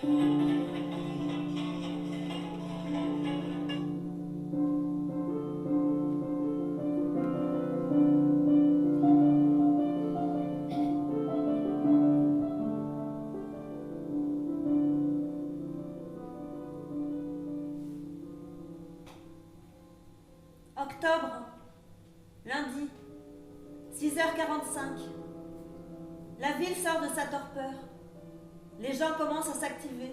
Octobre, lundi, 6h45. La ville sort de sa torpeur. Les gens commencent à s'activer.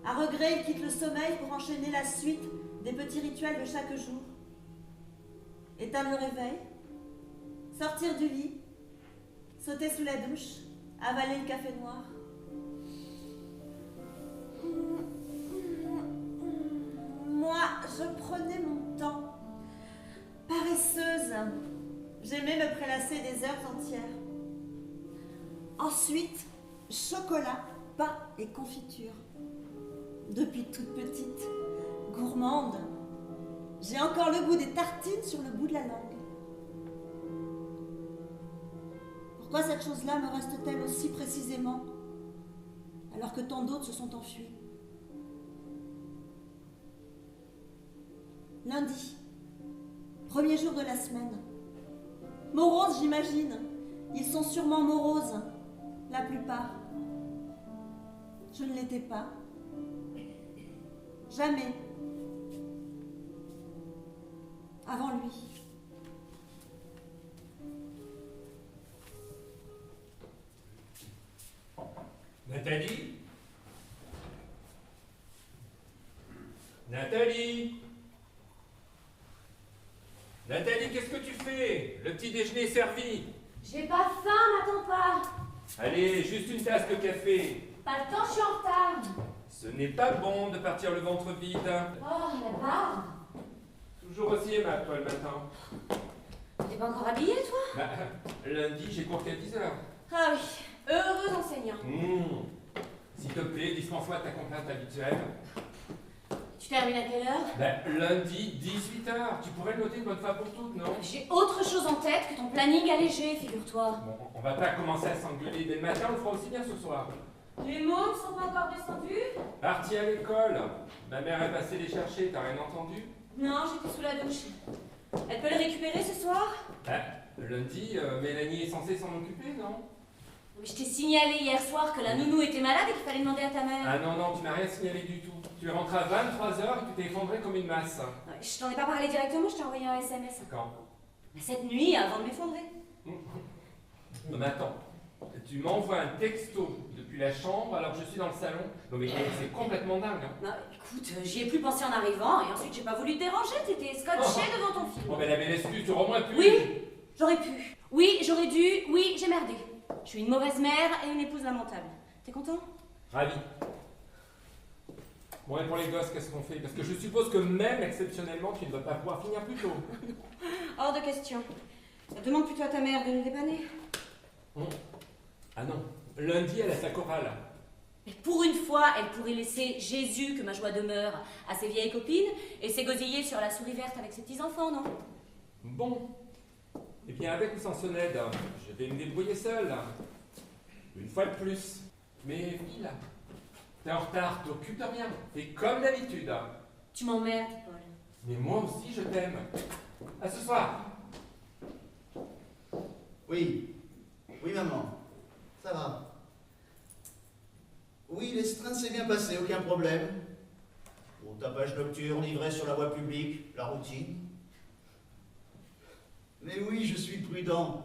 À regret, ils quittent le sommeil pour enchaîner la suite des petits rituels de chaque jour. Éteindre le réveil, sortir du lit, sauter sous la douche, avaler le café noir. Moi, je prenais mon temps. Paresseuse, j'aimais me prélasser des heures entières. Ensuite, chocolat, pain et confiture. Depuis toute petite, gourmande, j'ai encore le goût des tartines sur le bout de la langue. Pourquoi cette chose-là me reste-t-elle aussi précisément, alors que tant d'autres se sont enfuis? Lundi, premier jour de la semaine. Morose, j'imagine. Ils sont sûrement moroses, la plupart. Je ne l'étais pas. Jamais. Avant lui. Nathalie? Nathalie? Nathalie, qu'est-ce que tu fais? Le petit déjeuner est servi. J'ai pas faim, n'attends pas. Allez, juste une tasse de café. Pas le temps, je suis en retard. Ce n'est pas bon de partir le ventre vide. Oh, la barre. Toujours aussi aimable, toi, le matin. T'es pas encore habillé, toi? Bah, lundi, j'ai cours qu'à 10h. Ah oui, heureux enseignant. S'il te plaît, dispense-moi ta complainte habituelle. Tu termines à quelle heure? Bah, lundi, 18h. Tu pourrais le noter une bonne fois pour toutes, non? J'ai autre chose en tête que ton planning allégé, figure-toi. Bon, on va pas commencer à s'engueuler dès le matin, on le fera aussi bien ce soir. Les mômes sont pas encore descendus? Parti à l'école. Ma mère est passée les chercher, t'as rien entendu? Non, j'étais sous la douche. Elle peut le récupérer ce soir? Bah, lundi, Mélanie est censée s'en occuper, non? Mais je t'ai signalé hier soir que la nounou était malade et qu'il fallait demander à ta mère. Ah non, non, tu m'as rien signalé du tout. Tu es rentré à 23h et tu t'es effondré comme une masse. Ouais, je t'en ai pas parlé directement, je t'ai envoyé un SMS. Quand? Cette nuit, avant de m'effondrer. Non mais attends, tu m'envoies un texto depuis la chambre alors que je suis dans le salon? Non mais c'est complètement dingue. Hein. Non, écoute, j'y ai plus pensé en arrivant et ensuite j'ai pas voulu te déranger, t'étais scotché devant ton film. Bon mais la belle excuse, tu aurais moins pu. Oui, j'aurais pu. Oui, j'aurais dû. Oui, j'ai merdé. Je suis une mauvaise mère et une épouse lamentable. T'es content? Ravi. Bon et pour les gosses, qu'est-ce qu'on fait? Parce que je suppose que même exceptionnellement, tu ne vas pas pouvoir finir plus tôt. Hors de question. Demande plutôt à ta mère de nous dépanner. Ah non, lundi elle a sa chorale. Mais pour une fois, elle pourrait laisser Jésus, que ma joie demeure, à ses vieilles copines et s'égosiller sur la souris verte avec ses petits-enfants, non? Bon. Eh bien, avec ou sans son aide, je vais me débrouiller seul. Une fois de plus. Mais file, t'es en retard, t'occupes de rien. T'es comme d'habitude. Tu m'emmerdes, Paul. Mais moi aussi, je t'aime. À ce soir. Oui. Oui, maman. Ça va. Oui, l'estreinte s'est bien passée, aucun problème. Bon, tapage nocturne, ivresse sur la voie publique, la routine. Mais oui, je suis prudent.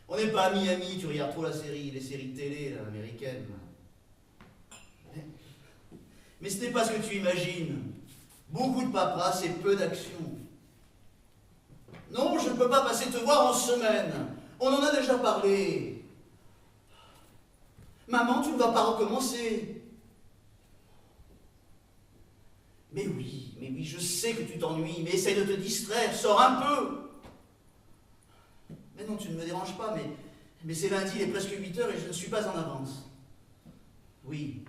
On n'est pas à Miami, tu regardes trop les séries télé là, américaines. Mais ce n'est pas ce que tu imagines. Beaucoup de paperasse et peu d'action. Non, je ne peux pas passer te voir en semaine. On en a déjà parlé. Maman, tu ne vas pas recommencer. Mais oui, je sais que tu t'ennuies, mais essaye de te distraire, sors un peu. Mais non, tu ne me déranges pas, mais c'est lundi, il est presque 8h et je ne suis pas en avance. Oui.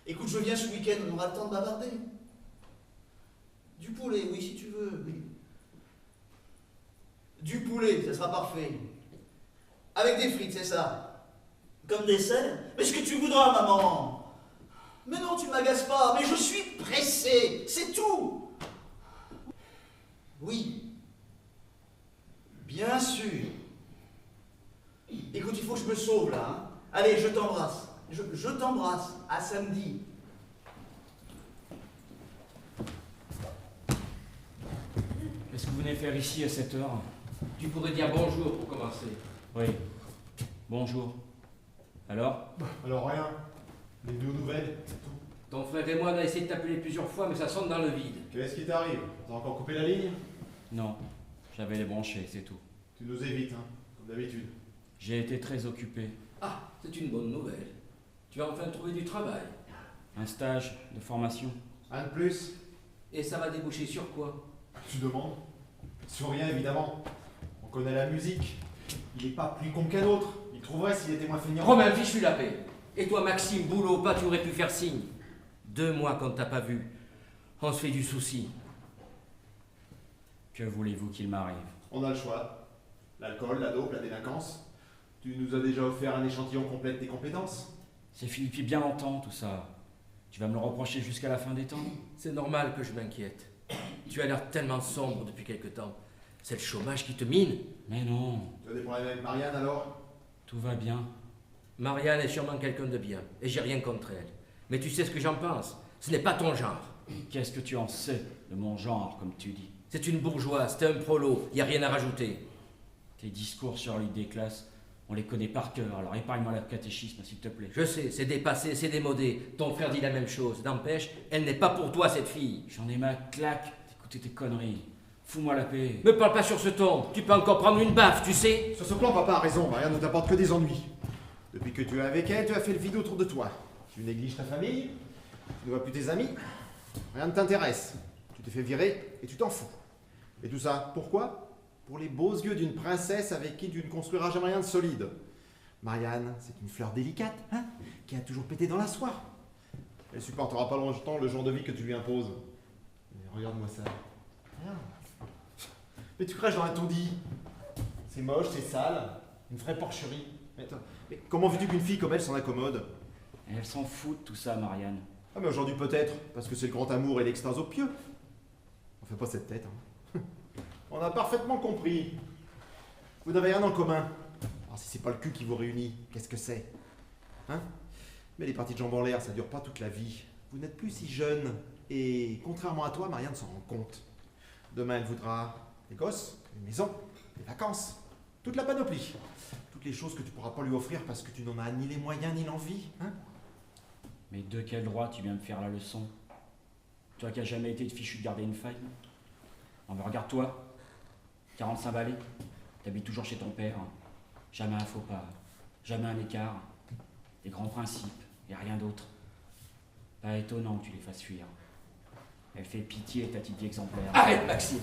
Écoute, je viens ce week-end, on aura le temps de bavarder. Du poulet, oui, si tu veux, oui. Du poulet, ça sera parfait. Avec des frites, c'est ça? Comme dessert? Mais ce que tu voudras, maman. Mais non, tu ne m'agaces pas, mais je suis pressé, c'est tout. Oui. Bien sûr. Écoute, il faut que je me sauve là. Hein. Allez, je t'embrasse. Je t'embrasse. À samedi. Qu'est-ce que vous venez faire ici à cette heure? Tu pourrais dire bonjour pour commencer. Oui. Bonjour. Alors? Alors rien. Les deux nouvelles, c'est tout. Ton frère et moi, on a essayé de t'appeler plusieurs fois, mais ça sonne dans le vide. Qu'est-ce qui t'arrive? T'as encore coupé la ligne? Non. J'avais les branchés, c'est tout. Tu nous évites, hein, comme d'habitude. J'ai été très occupé. Ah, c'est une bonne nouvelle. Tu vas enfin trouver du travail. Un stage de formation. Un de plus? Et ça va déboucher sur quoi? Tu demandes? Sur rien, évidemment. On connaît la musique. Il est pas plus con qu'un autre. Il trouverait s'il était moins feignant. Romain, fichu la paix. Et toi, Maxime, boulot pas, tu aurais pu faire signe. 2 mois qu'on ne t'a pas vu. On se fait du souci. Que voulez-vous qu'il m'arrive? On a le choix. L'alcool, la dope, la délinquance. Tu nous as déjà offert un échantillon complet de tes compétences. C'est fini depuis bien longtemps, tout ça. Tu vas me le reprocher jusqu'à la fin des temps? C'est normal que je m'inquiète. Tu as l'air tellement sombre depuis quelque temps. C'est le chômage qui te mine. Mais non, Tu as des problèmes avec Marianne alors? tout va bien. Marianne est sûrement quelqu'un de bien, et j'ai rien contre elle. Mais tu sais ce que j'en pense. Ce n'est pas ton genre. Qu'est-ce que tu en sais de mon genre, comme tu dis? C'est une bourgeoise, c'est un prolo, y a rien à rajouter. Tes discours sur l'idée des classes, on les connaît par cœur, alors épargne-moi le catéchisme, s'il te plaît. Je sais, c'est dépassé, c'est démodé. Ton frère dit la même chose. N'empêche, elle n'est pas pour toi, cette fille. J'en ai ma claque d'écouter tes conneries. Fous-moi la paix. Me parle pas sur ce ton. Tu peux encore prendre une baffe, tu sais. Sur ce plan, papa a raison. Marianne ne t'apporte que des ennuis. Depuis que tu es avec elle, tu as fait le vide autour de toi. Tu négliges ta famille, tu ne vois plus tes amis, rien ne t'intéresse. Tu t'es fait virer et tu t'en fous. Et tout ça, pourquoi? Pour les beaux yeux d'une princesse avec qui tu ne construiras jamais rien de solide. Marianne, c'est une fleur délicate, hein, qui a toujours pété dans la soie. Elle supportera pas longtemps le genre de vie que tu lui imposes. Mais regarde-moi ça. Rien. Mais tu craches dans un taudis. C'est moche, c'est sale, une vraie porcherie. Mais, attends, mais comment veux-tu qu'une fille comme elle s'en accommode? Et elle s'en fout de tout ça, Marianne. Ah mais aujourd'hui peut-être, parce que c'est le grand amour et l'extase au pieux. On fait pas cette tête, hein. On a parfaitement compris. Vous n'avez rien en commun. Alors si c'est pas le cul qui vous réunit, qu'est-ce que c'est? Hein? Mais les parties de jambes en l'air, ça dure pas toute la vie. Vous n'êtes plus si jeune. Et contrairement à toi, Marianne s'en rend compte. Demain, elle voudra des gosses, une maison, des vacances, toute la panoplie. Toutes les choses que tu pourras pas lui offrir parce que tu n'en as ni les moyens ni l'envie. Hein? Mais de quel droit tu viens me faire la leçon? Toi qui as jamais été de fichu de garder une faille? Non mais regarde-toi, 45 balais, t'habites toujours chez ton père, jamais un faux pas, jamais un écart, des grands principes, et rien d'autre. Pas étonnant que tu les fasses fuir. Elle fait pitié ta petite vie exemplaire. Arrête, Maxime.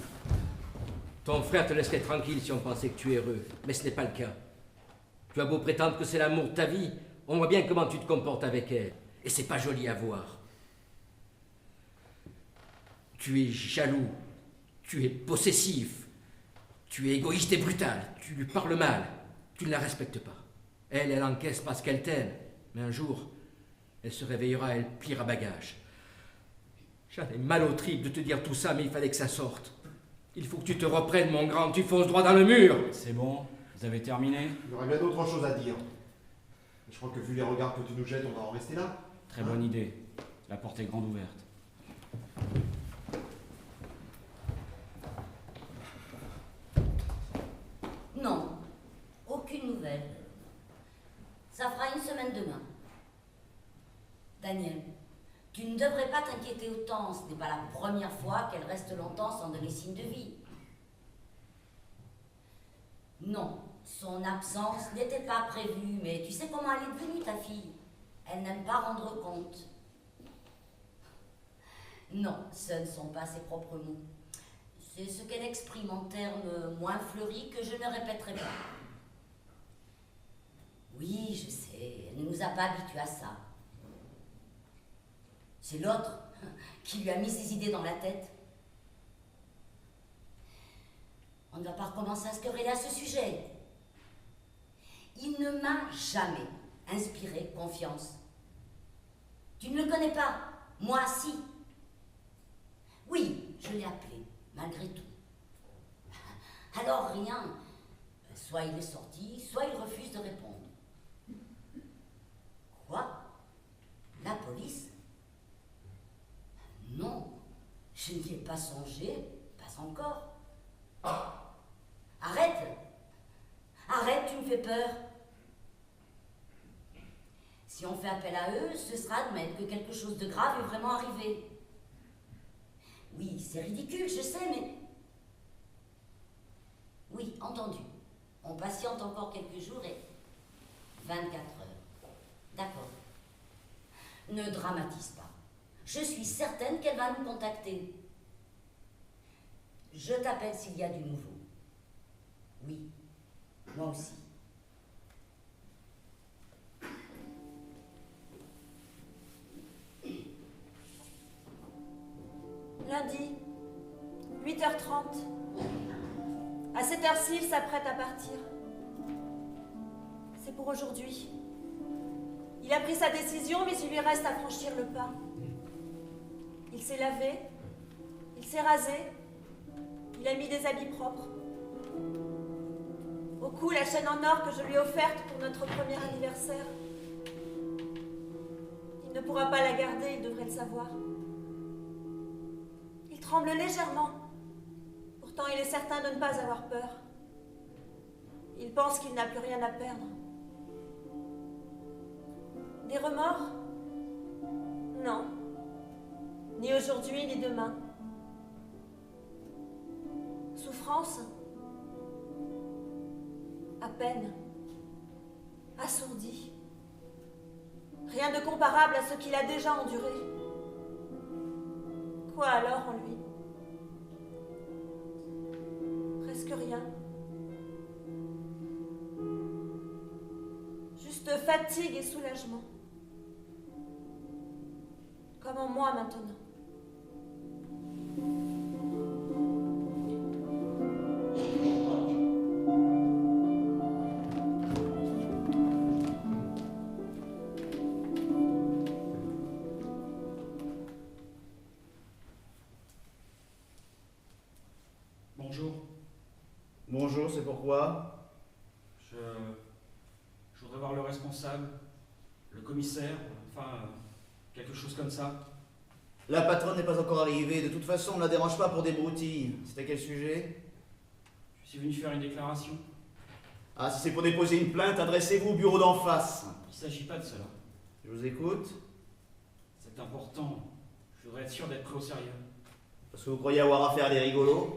Ton frère te laisserait tranquille si on pensait que tu es heureux, mais ce n'est pas le cas. Tu as beau prétendre que c'est l'amour de ta vie, on voit bien comment tu te comportes avec elle, et c'est pas joli à voir. Tu es jaloux, tu es possessif, tu es égoïste et brutal, tu lui parles mal, tu ne la respectes pas. Elle encaisse parce qu'elle t'aime, mais un jour, elle se réveillera, elle pliera bagage. J'en ai mal au trip de te dire tout ça, mais il fallait que ça sorte. Il faut que tu te reprennes, mon grand, tu fonces droit dans le mur. C'est bon? Vous avez terminé? Il y aurait bien d'autres choses à dire. Je crois que vu les regards que tu nous jettes, on va en rester là. Très bonne idée. La porte est grande ouverte. Non, aucune nouvelle. Ça fera une semaine demain. Daniel, tu ne devrais pas t'inquiéter autant. Ce n'est pas la première fois qu'elle reste longtemps sans donner signe de vie. Non, son absence n'était pas prévue, mais tu sais comment elle est devenue, ta fille. Elle n'aime pas rendre compte. Non, ce ne sont pas ses propres mots. C'est ce qu'elle exprime en termes moins fleuris que je ne répéterai pas. Oui, je sais, elle ne nous a pas habitués à ça. C'est l'autre qui lui a mis ses idées dans la tête. On ne va pas recommencer à se quereller à ce sujet. ne m'as jamais inspiré confiance. Tu ne le connais pas, moi si. Oui, je l'ai appelé, malgré tout. Alors rien. Soit il est sorti, soit il refuse de répondre. Quoi? La police? Non, je n'y ai pas songé, pas encore. Arrête! Arrête, tu me fais peur. Si on fait appel à eux, ce sera admettre que quelque chose de grave est vraiment arrivé. Oui, c'est ridicule, je sais, mais... Oui, entendu. On patiente encore quelques jours et 24 heures. D'accord. Ne dramatise pas. Je suis certaine qu'elle va nous contacter. Je t'appelle s'il y a du nouveau. Oui, moi aussi. Lundi, 8h30. À cette heure-ci, il s'apprête à partir. C'est pour aujourd'hui. Il a pris sa décision, mais il lui reste à franchir le pas. Il s'est lavé, il s'est rasé, il a mis des habits propres. Au cou, la chaîne en or que je lui ai offerte pour notre premier anniversaire. Il ne pourra pas la garder, il devrait le savoir. Il tremble légèrement. Pourtant, il est certain de ne pas avoir peur. Il pense qu'il n'a plus rien à perdre. Des remords? Non. Ni aujourd'hui, ni demain. Souffrance? À peine. Assourdi. Rien de comparable à ce qu'il a déjà enduré. Quoi alors en lui? Presque rien. Juste fatigue et soulagement. Comme en moi maintenant. Bonjour. Bonjour, c'est pourquoi? Je voudrais voir le responsable, le commissaire, enfin, quelque chose comme ça. La patronne n'est pas encore arrivée. De toute façon, on ne la dérange pas pour des broutilles. C'était quel sujet? Je suis venu faire une déclaration. Ah, si c'est pour déposer une plainte, adressez-vous au bureau d'en face. Il ne s'agit pas de cela. Je vous écoute. C'est important. Je voudrais être sûr d'être pris au sérieux. Parce que vous croyez avoir affaire à des rigolos?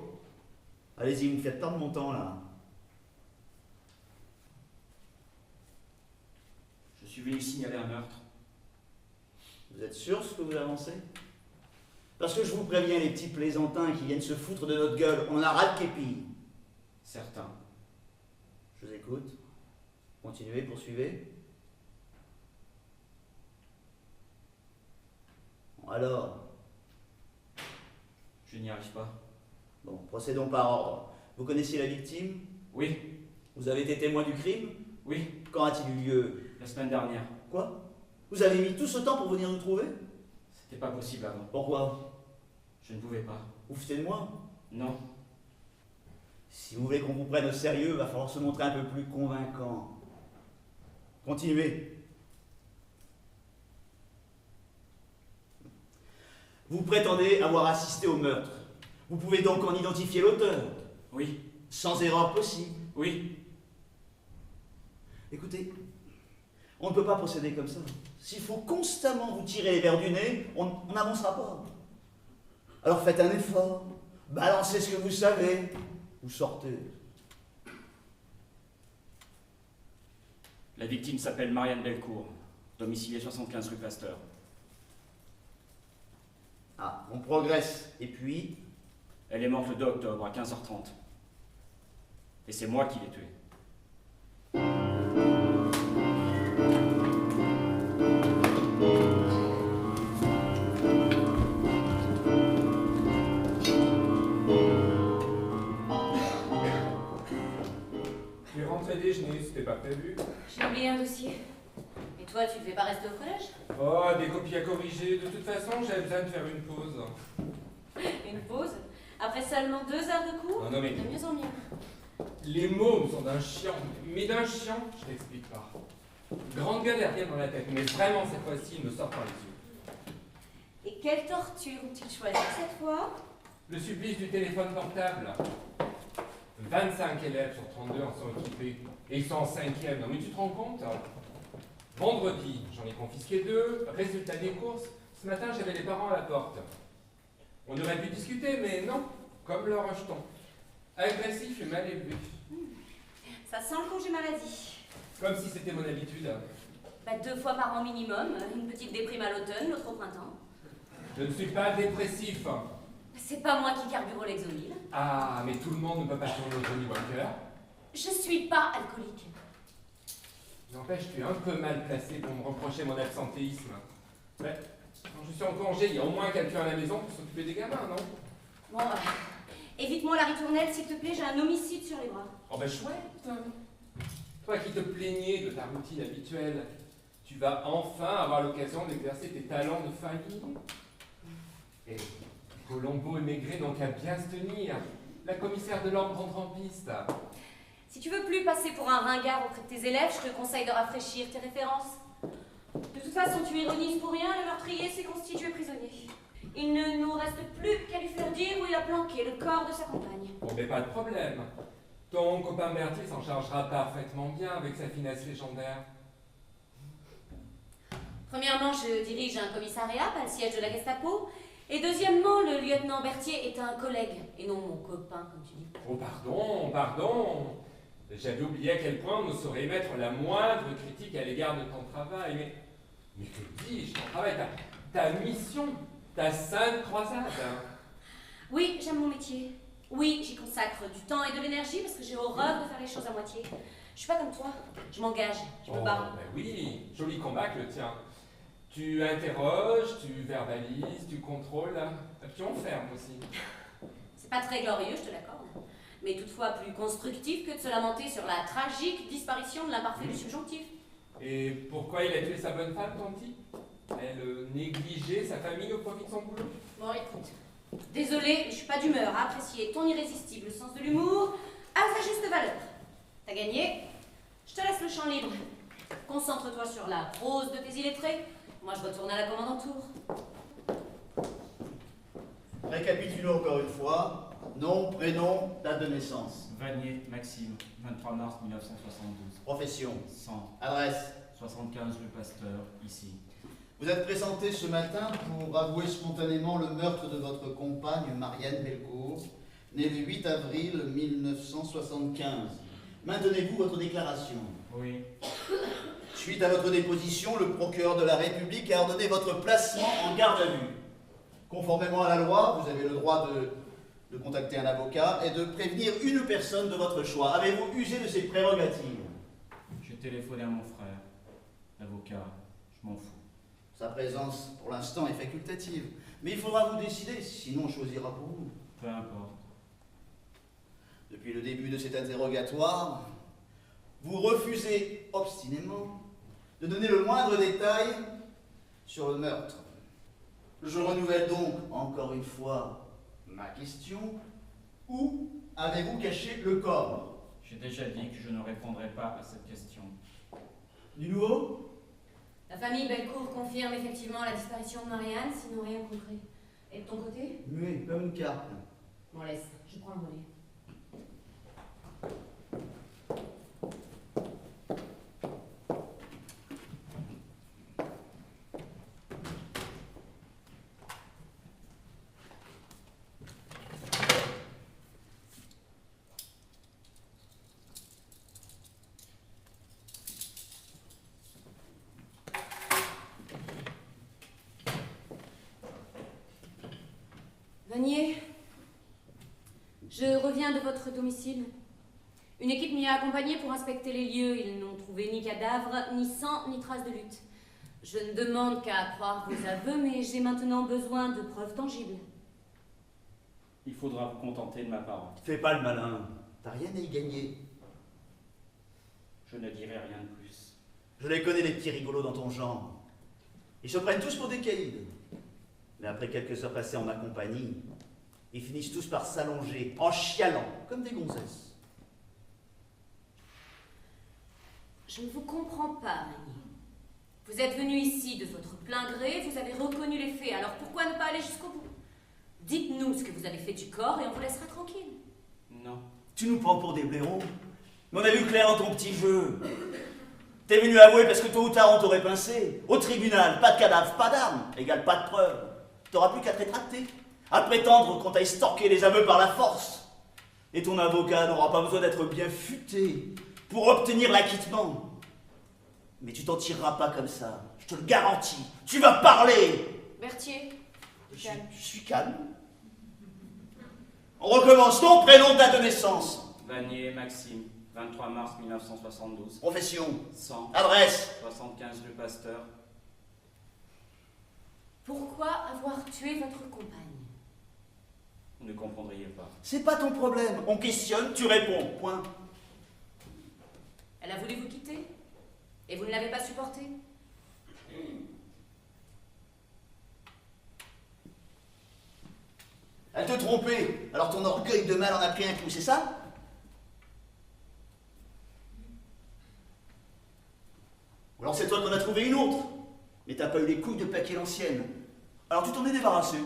Allez-y, vous me faites perdre mon temps, là. Je suis venu signaler un meurtre. Vous êtes sûr de ce que vous avancez? Parce que je vous préviens, les petits plaisantins qui viennent se foutre de notre gueule, on en a ras de képi. Certain. Je vous écoute. Continuez, poursuivez. Bon, alors, Je n'y arrive pas. bon, procédons par ordre. Vous connaissiez la victime? Oui, Vous avez été témoin du crime? oui, Quand a-t-il eu lieu? la semaine dernière. Quoi? Vous avez mis tout ce temps pour venir nous trouver? C'était pas possible avant. Pourquoi? Je ne pouvais pas. Vous foutez de moi? Non. Si vous voulez qu'on vous prenne au sérieux, il va falloir se montrer un peu plus convaincant. Continuez. Vous prétendez avoir assisté au meurtre. Vous pouvez donc en identifier l'auteur, Oui, sans erreur possible. oui. Écoutez, on ne peut pas procéder comme ça. S'il faut constamment vous tirer les verres du nez, on n'avancera pas. Alors faites un effort, balancez ce que vous savez, ou sortez. La victime s'appelle Marianne Belcourt, domiciliée 75 rue Pasteur. Ah, on progresse. Et puis, Elle est morte le 2 octobre à 15h30. Et c'est moi qui l'ai tuée. Les rentrées déjeuner, c'était pas prévu. J'ai oublié un dossier. Et toi, tu ne devais pas rester au collège? Oh, des copies à corriger. De toute façon, j'avais besoin de faire une pause. Une pause? Après seulement 2 heures de cours? Non, mais De mieux en mieux. les mômes sont d'un chiant. Mais d'un chiant, je t'explique pas. Grande galère bien dans la tête, mais vraiment, cette fois-ci, il me sort par les yeux. Et quelle torture ont-ils choisi cette fois? Le supplice du téléphone portable. 25 élèves sur 32 en sont équipés. Et ils sont en 5e. Non mais tu te rends compte? Vendredi, j'en ai confisqué 2. Résultat des courses, ce matin j'avais les parents à la porte. On aurait pu discuter, mais non. Comme le rejeton. Agressif et mal élevé. Ça sent le congé maladie. Comme si c'était mon habitude. Bah, 2 fois par an minimum. Une petite déprime à l'automne, l'autre au printemps. Je ne suis pas dépressif. C'est pas moi qui carbure l'exomile. Ah, mais tout le monde ne peut pas tourner au Johnny Walker. Je suis pas alcoolique. N'empêche, tu es un peu mal placé pour me reprocher mon absentéisme. Mais, quand je suis en congé, il y a au moins quelqu'un à la maison pour s'occuper des gamins, non? Bon, évite-moi la ritournelle, s'il te plaît, j'ai un homicide sur les bras. Oh ben chouette. Toi qui te plaignais de ta routine habituelle, tu vas enfin avoir l'occasion d'exercer tes talents de famille. Et Colombo et Maigret n'ont qu'à bien se tenir. La commissaire de l'ordre rentre en piste. Si tu veux plus passer pour un ringard auprès de tes élèves, je te conseille de rafraîchir tes références. De toute façon, tu ironises pour rien, le meurtrier s'est constitué prisonnier. Il ne nous reste plus qu'à lui faire dire où il a planqué le corps de sa compagne. Bon mais pas de problème. Ton copain Berthier s'en chargera parfaitement bien avec sa finesse légendaire. Premièrement, je dirige un commissariat, pas le siège de la Gestapo. Et deuxièmement, le lieutenant Berthier est un collègue, et non mon copain, comme tu dis. Oh pardon. J'avais oublié à quel point on ne saurait émettre la moindre critique à l'égard de ton travail. Mais que dis-je, ton travail, ta mission, ta sainte croisade. Oui, j'aime mon métier. Oui, j'y consacre du temps et de l'énergie parce que j'ai horreur de faire les choses à moitié. Je suis pas comme toi, je m'engage, je me bats. Ben oui, joli combat que le tien. Tu interroges, tu verbalises, tu contrôles, et puis on ferme aussi. C'est pas très glorieux, je te l'accorde, mais toutefois plus constructif que de se lamenter sur la tragique disparition de l'imparfait du subjonctif. Et pourquoi il a tué sa bonne femme, ton type? Elle négligeait sa famille au profit de son boulot? Bon, écoute, désolée, je suis pas d'humeur à apprécier ton irrésistible sens de l'humour à sa juste valeur. T'as gagné, je te laisse le champ libre. Concentre-toi sur la prose de tes illettrés. Moi, je retourne à la commande en tour. Récapitulons encore une fois. Nom, prénom, date de naissance. Vanier, Maxime, 23 mars 1972. Profession. 100, Adresse. 75 rue Pasteur, ici. Vous êtes présenté ce matin pour avouer spontanément le meurtre de votre compagne Marianne Belcourt, née le 8 avril 1975. Maintenez-vous votre déclaration? Oui. Suite à votre déposition, le procureur de la République a ordonné votre placement en garde à vue. Conformément à la loi, vous avez le droit de contacter un avocat et de prévenir une personne de votre choix. Avez-vous usé de ces prérogatives? J'ai téléphoné à mon frère. L'avocat, je m'en fous. Sa présence, pour l'instant, est facultative. Mais il faudra vous décider, sinon on choisira pour vous. Peu importe. Depuis le début de cet interrogatoire, vous refusez obstinément de donner le moindre détail sur le meurtre. Je renouvelle donc encore une fois ma question. Où avez-vous caché le corps? J'ai déjà dit que je ne répondrai pas à cette question. Du nouveau? La famille Belcourt confirme effectivement la disparition de Marianne, sinon rien de concret. Et de ton côté? Oui, comme une carte. Bon, laisse, je prends le relais. Vanier, je reviens de votre domicile. Une équipe m'y a accompagné pour inspecter les lieux. Ils n'ont trouvé ni cadavre, ni sang, ni trace de lutte. Je ne demande qu'à croire vos aveux, mais j'ai maintenant besoin de preuves tangibles. Il faudra vous contenter de ma parole. Fais pas le malin. T'as rien à y gagner. Je ne dirai rien de plus. Je les connais, les petits rigolos dans ton genre. Ils se prennent tous pour des caïds. Mais après quelques heures passées en ma compagnie, ils finissent tous par s'allonger, en chialant, comme des gonzesses. Je ne vous comprends pas, Régnier. Vous êtes venu ici de votre plein gré, vous avez reconnu les faits, alors pourquoi ne pas aller jusqu'au bout? Dites-nous ce que vous avez fait du corps et on vous laissera tranquille. Non. Tu nous prends pour des blaireaux? Mais on a vu clair dans ton petit jeu. T'es venu avouer parce que tôt ou tard on t'aurait pincé. Au tribunal, pas de cadavre, pas d'armes, égale pas de preuves. T'auras plus qu'à te rétracter, à prétendre qu'on t'aille storquer les aveux par la force. Et ton avocat n'aura pas besoin d'être bien futé pour obtenir l'acquittement. Mais tu t'en tireras pas comme ça, je te le garantis. Tu vas parler. Berthier, calme. Je suis calme. On recommence. Ton prénom, date de naissance. Vanier Maxime, 23 mars 1972. Profession. 100, Adresse. 75 rue Pasteur. Pourquoi avoir tué votre compagne? Vous ne comprendriez pas. C'est pas ton problème. On questionne, tu réponds. Point. Elle a voulu vous quitter? Et vous ne l'avez pas supportée? Elle te trompait. Alors ton orgueil de mal en a pris un coup, c'est ça? Ou alors c'est toi qu'on a trouvé une autre. Mais t'as pas eu les couilles de plaquer l'ancienne. Alors tu t'en es débarrassé.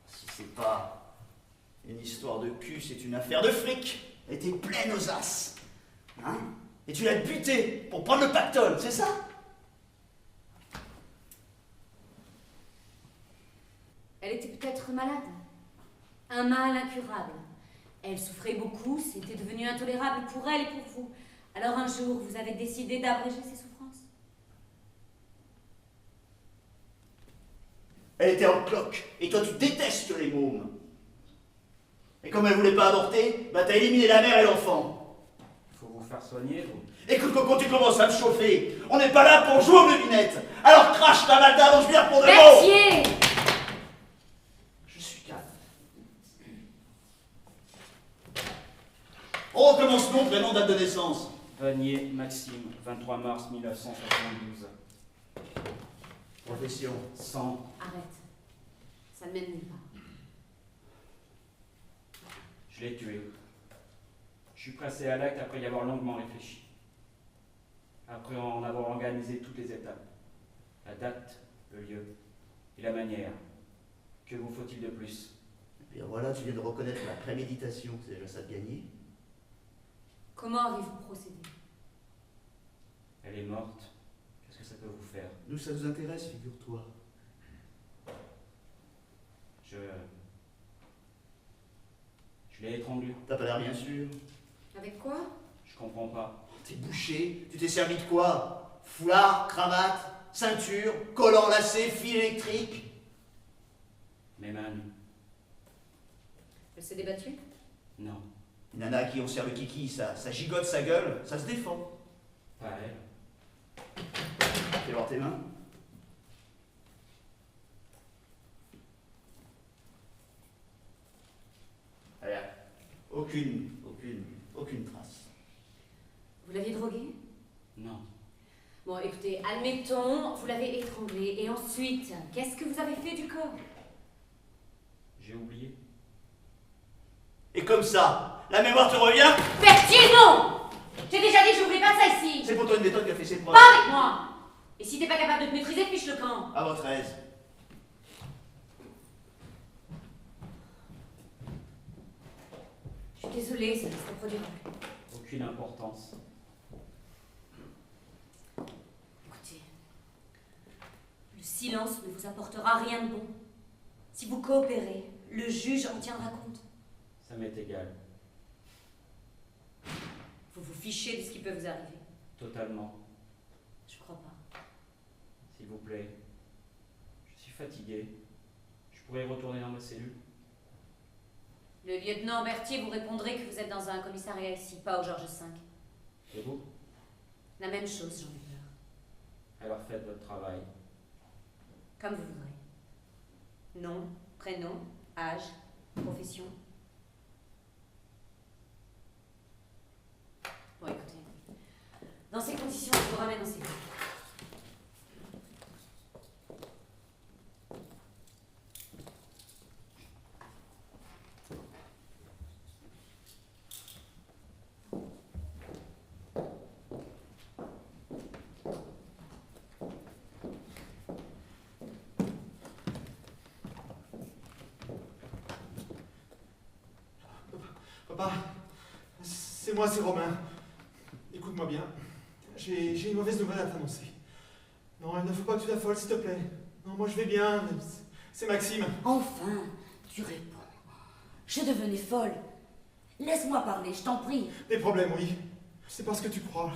Si c'est pas une histoire de cul, c'est une affaire de fric. Elle était pleine aux as. Hein? Et tu l'as buté pour prendre le pactole, c'est ça? Elle était peut-être malade. Un mal incurable. Elle souffrait beaucoup, c'était devenu intolérable pour elle et pour vous. Alors un jour, vous avez décidé d'abréger ses souffrances. Elle était en cloque, et toi tu détestes les mômes. Et comme elle voulait pas avorter, bah t'as éliminé la mère et l'enfant. Il faut vous faire soigner, vous. Écoute Coco, tu commences à me chauffer. On n'est pas là pour jouer aux devinettes. Alors crache ta malade avant que je vienne pour de bon. Berthier! Je suis calme. On recommence nom, prénom, date de naissance. Vanier Maxime, 23 mars 1972. Profession. 100, Arrête. Ça ne mène nulle part. je l'ai tué. Je suis passé à l'acte après y avoir longuement réfléchi. Après en avoir organisé toutes les étapes. La date, le lieu et la manière. Que vous faut-il de plus? Et bien voilà, tu viens de reconnaître la préméditation, c'est déjà ça de gagner. Comment avez-vous procédé? Elle est morte. Qu'est-ce que ça peut vous faire? Nous, ça nous intéresse, figure-toi. Je l'ai étranglée. T'as pas l'air bien sûr. Avec quoi? Je comprends pas. T'es bouché, tu t'es servi de quoi? Foulard, cravate, ceinture, collant lacé, fil électrique. Mes mains nues. Elle s'est débattue? Non, Une nana à qui on sert le kiki, ça gigote sa gueule, ça se défend. pas elle. Fais voir tes mains. Allez, aucune trace. Vous l'aviez droguée? Non. Bon, écoutez, admettons, vous l'avez étranglée. Et ensuite, qu'est-ce que vous avez fait du corps? J'ai oublié. Et comme ça, la mémoire te revient? Berthier, non! J'ai déjà dit que je voulais pas de ça ici! C'est pour toi une méthode qui a fait ses preuves. Pas avec moi! Et si t'es pas capable de te maîtriser, fiche le camp! À votre aise. Je suis désolée, ça ne se reproduira plus. Aucune importance. Écoutez, le silence ne vous apportera rien de bon. Si vous coopérez, le juge en tiendra compte. Ça m'est égal. Vous vous fichez de ce qui peut vous arriver. Totalement. Je crois pas. S'il vous plaît. Je suis fatigué. Je pourrais retourner dans ma cellule. Le lieutenant Berthier vous répondrez que vous êtes dans un commissariat ici, pas au Georges V. Et vous? La même chose, j'en ai peur. Alors faites votre travail. Comme vous voudrez. Nom, prénom, âge, profession. Dans ces conditions, je vous ramène en cellule. Papa, c'est moi, c'est Romain. Écoute-moi bien. J'ai une mauvaise nouvelle à t'annoncer. Non, il ne faut pas que tu t'affoles, s'il te plaît. Non, moi je vais bien. C'est Maxime. Enfin, tu réponds. Je devenais folle. Laisse-moi parler, je t'en prie. Des problèmes, oui. C'est pas ce que tu crois.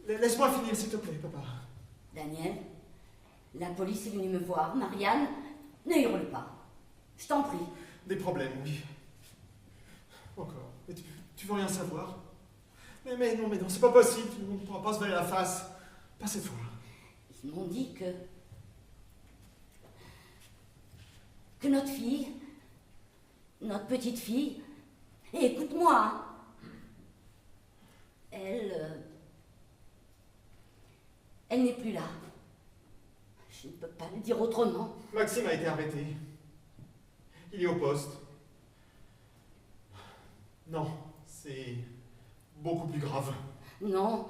Laisse-moi finir, s'il te plaît, papa. Daniel, la police est venue me voir. Marianne, ne hurle pas. Je t'en prie. Des problèmes, oui. Encore. Mais tu veux rien savoir? Mais non, c'est pas possible. On ne pourra pas se voiler la face. Pas cette fois. Ils m'ont dit que notre fille, notre petite fille, et écoute-moi, hein, elle n'est plus là. Je ne peux pas le dire autrement. Maxime a été arrêté. Il est au poste. Non, c'est beaucoup plus grave. Non,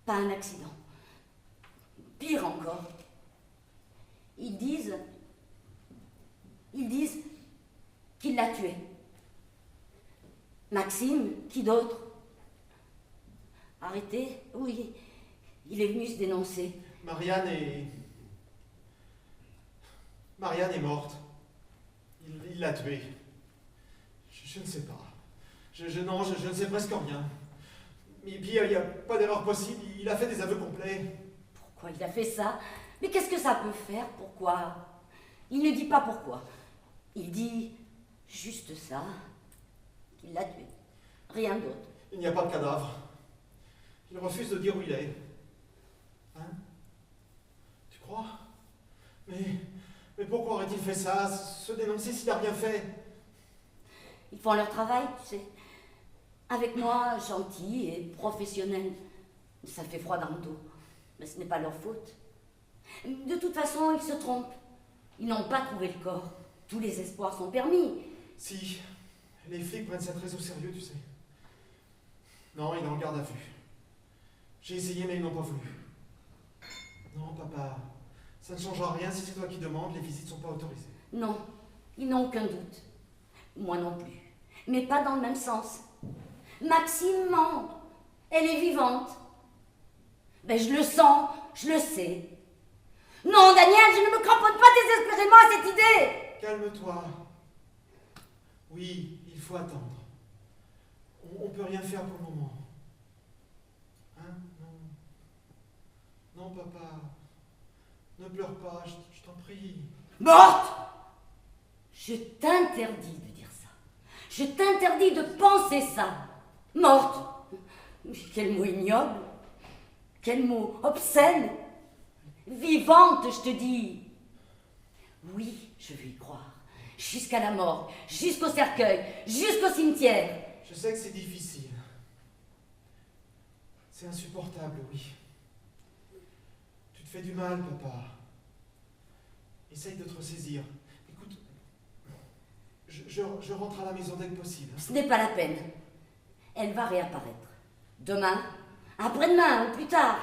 pas un accident. Pire encore. Ils disent qu'il l'a tué. Maxime, qui d'autre? Arrêté? Oui, il est venu se dénoncer. Marianne est morte. Il l'a tuée. Je ne sais pas. Je ne sais presque rien. Et puis, il n'y a pas d'erreur possible. Il a fait des aveux complets. Pourquoi il a fait ça? Mais qu'est-ce que ça peut faire? Pourquoi? Il ne dit pas pourquoi. Il dit juste ça, qu'il l'a tué. Rien d'autre. Il n'y a pas de cadavre. Il refuse de dire où il est. Hein? Tu crois? Mais pourquoi aurait-il fait ça? Se dénoncer s'il n'a rien fait? Ils font leur travail, tu sais. Avec moi, gentil et professionnel. Ça fait froid dans le dos. Mais ce n'est pas leur faute. De toute façon, ils se trompent. Ils n'ont pas trouvé le corps. Tous les espoirs sont permis. Si, les flics prennent ça très au sérieux, tu sais. Non, il est en garde à vue. J'ai essayé, mais ils n'ont pas voulu. Non, papa, ça ne changera rien si c'est toi qui demandes, les visites ne sont pas autorisées. Non, ils n'ont aucun doute. Moi non plus. Mais pas dans le même sens. Maxime ment. Elle est vivante. Ben, je le sens, je le sais. Non, Daniel, je ne me cramponne pas désespérément à cette idée. Calme-toi. Oui, il faut attendre. On peut rien faire pour le moment. Hein? Non. Non, papa. Ne pleure pas, je t'en prie. Morte! Je t'interdis de dire ça. Je t'interdis de penser ça. Morte! Quel mot ignoble. Quel mot obscène. Vivante, je te dis. Oui, je veux y croire. Jusqu'à la mort, jusqu'au cercueil, jusqu'au cimetière. Je sais que c'est difficile. C'est insupportable, oui. Tu te fais du mal, papa. Essaye de te ressaisir. Écoute, je rentre à la maison dès que possible. Ce n'est pas la peine. Elle va réapparaître. Demain, après-demain ou plus tard.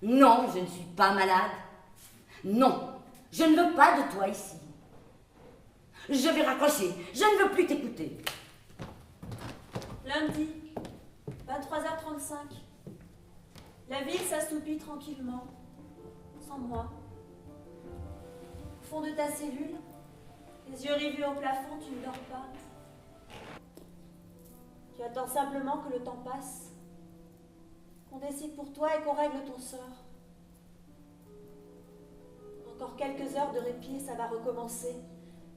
Non, je ne suis pas malade. Non, je ne veux pas de toi ici. Je vais raccrocher. Je ne veux plus t'écouter. Lundi, 23h35. La ville s'assoupit tranquillement, sans moi. Au fond de ta cellule, les yeux rivés au plafond, tu ne dors pas. Tu attends simplement que le temps passe, qu'on décide pour toi et qu'on règle ton sort. Encore quelques heures de répit et ça va recommencer.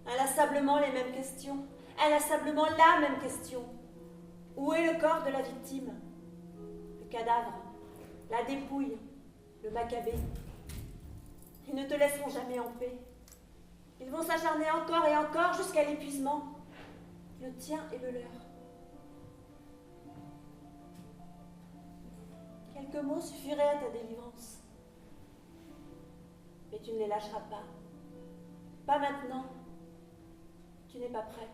Inlassablement les mêmes questions, inlassablement la même question. Où est le corps de la victime? Le cadavre, la dépouille, le macabé. Ils ne te laisseront jamais en paix. Ils vont s'acharner encore et encore jusqu'à l'épuisement, le tien et le leur. Quelques mots suffiraient à ta délivrance. Mais tu ne les lâcheras pas. Pas maintenant. Tu n'es pas prêt.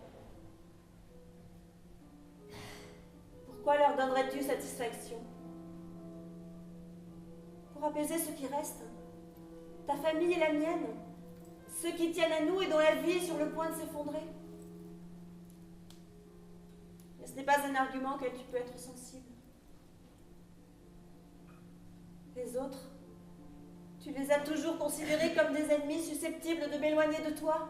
Pourquoi leur donnerais-tu satisfaction? Pour apaiser ceux qui restent, ta famille et la mienne, ceux qui tiennent à nous et dont la vie est sur le point de s'effondrer. Mais ce n'est pas un argument auquel tu peux être sensible. Les autres, tu les as toujours considérés comme des ennemis susceptibles de m'éloigner de toi.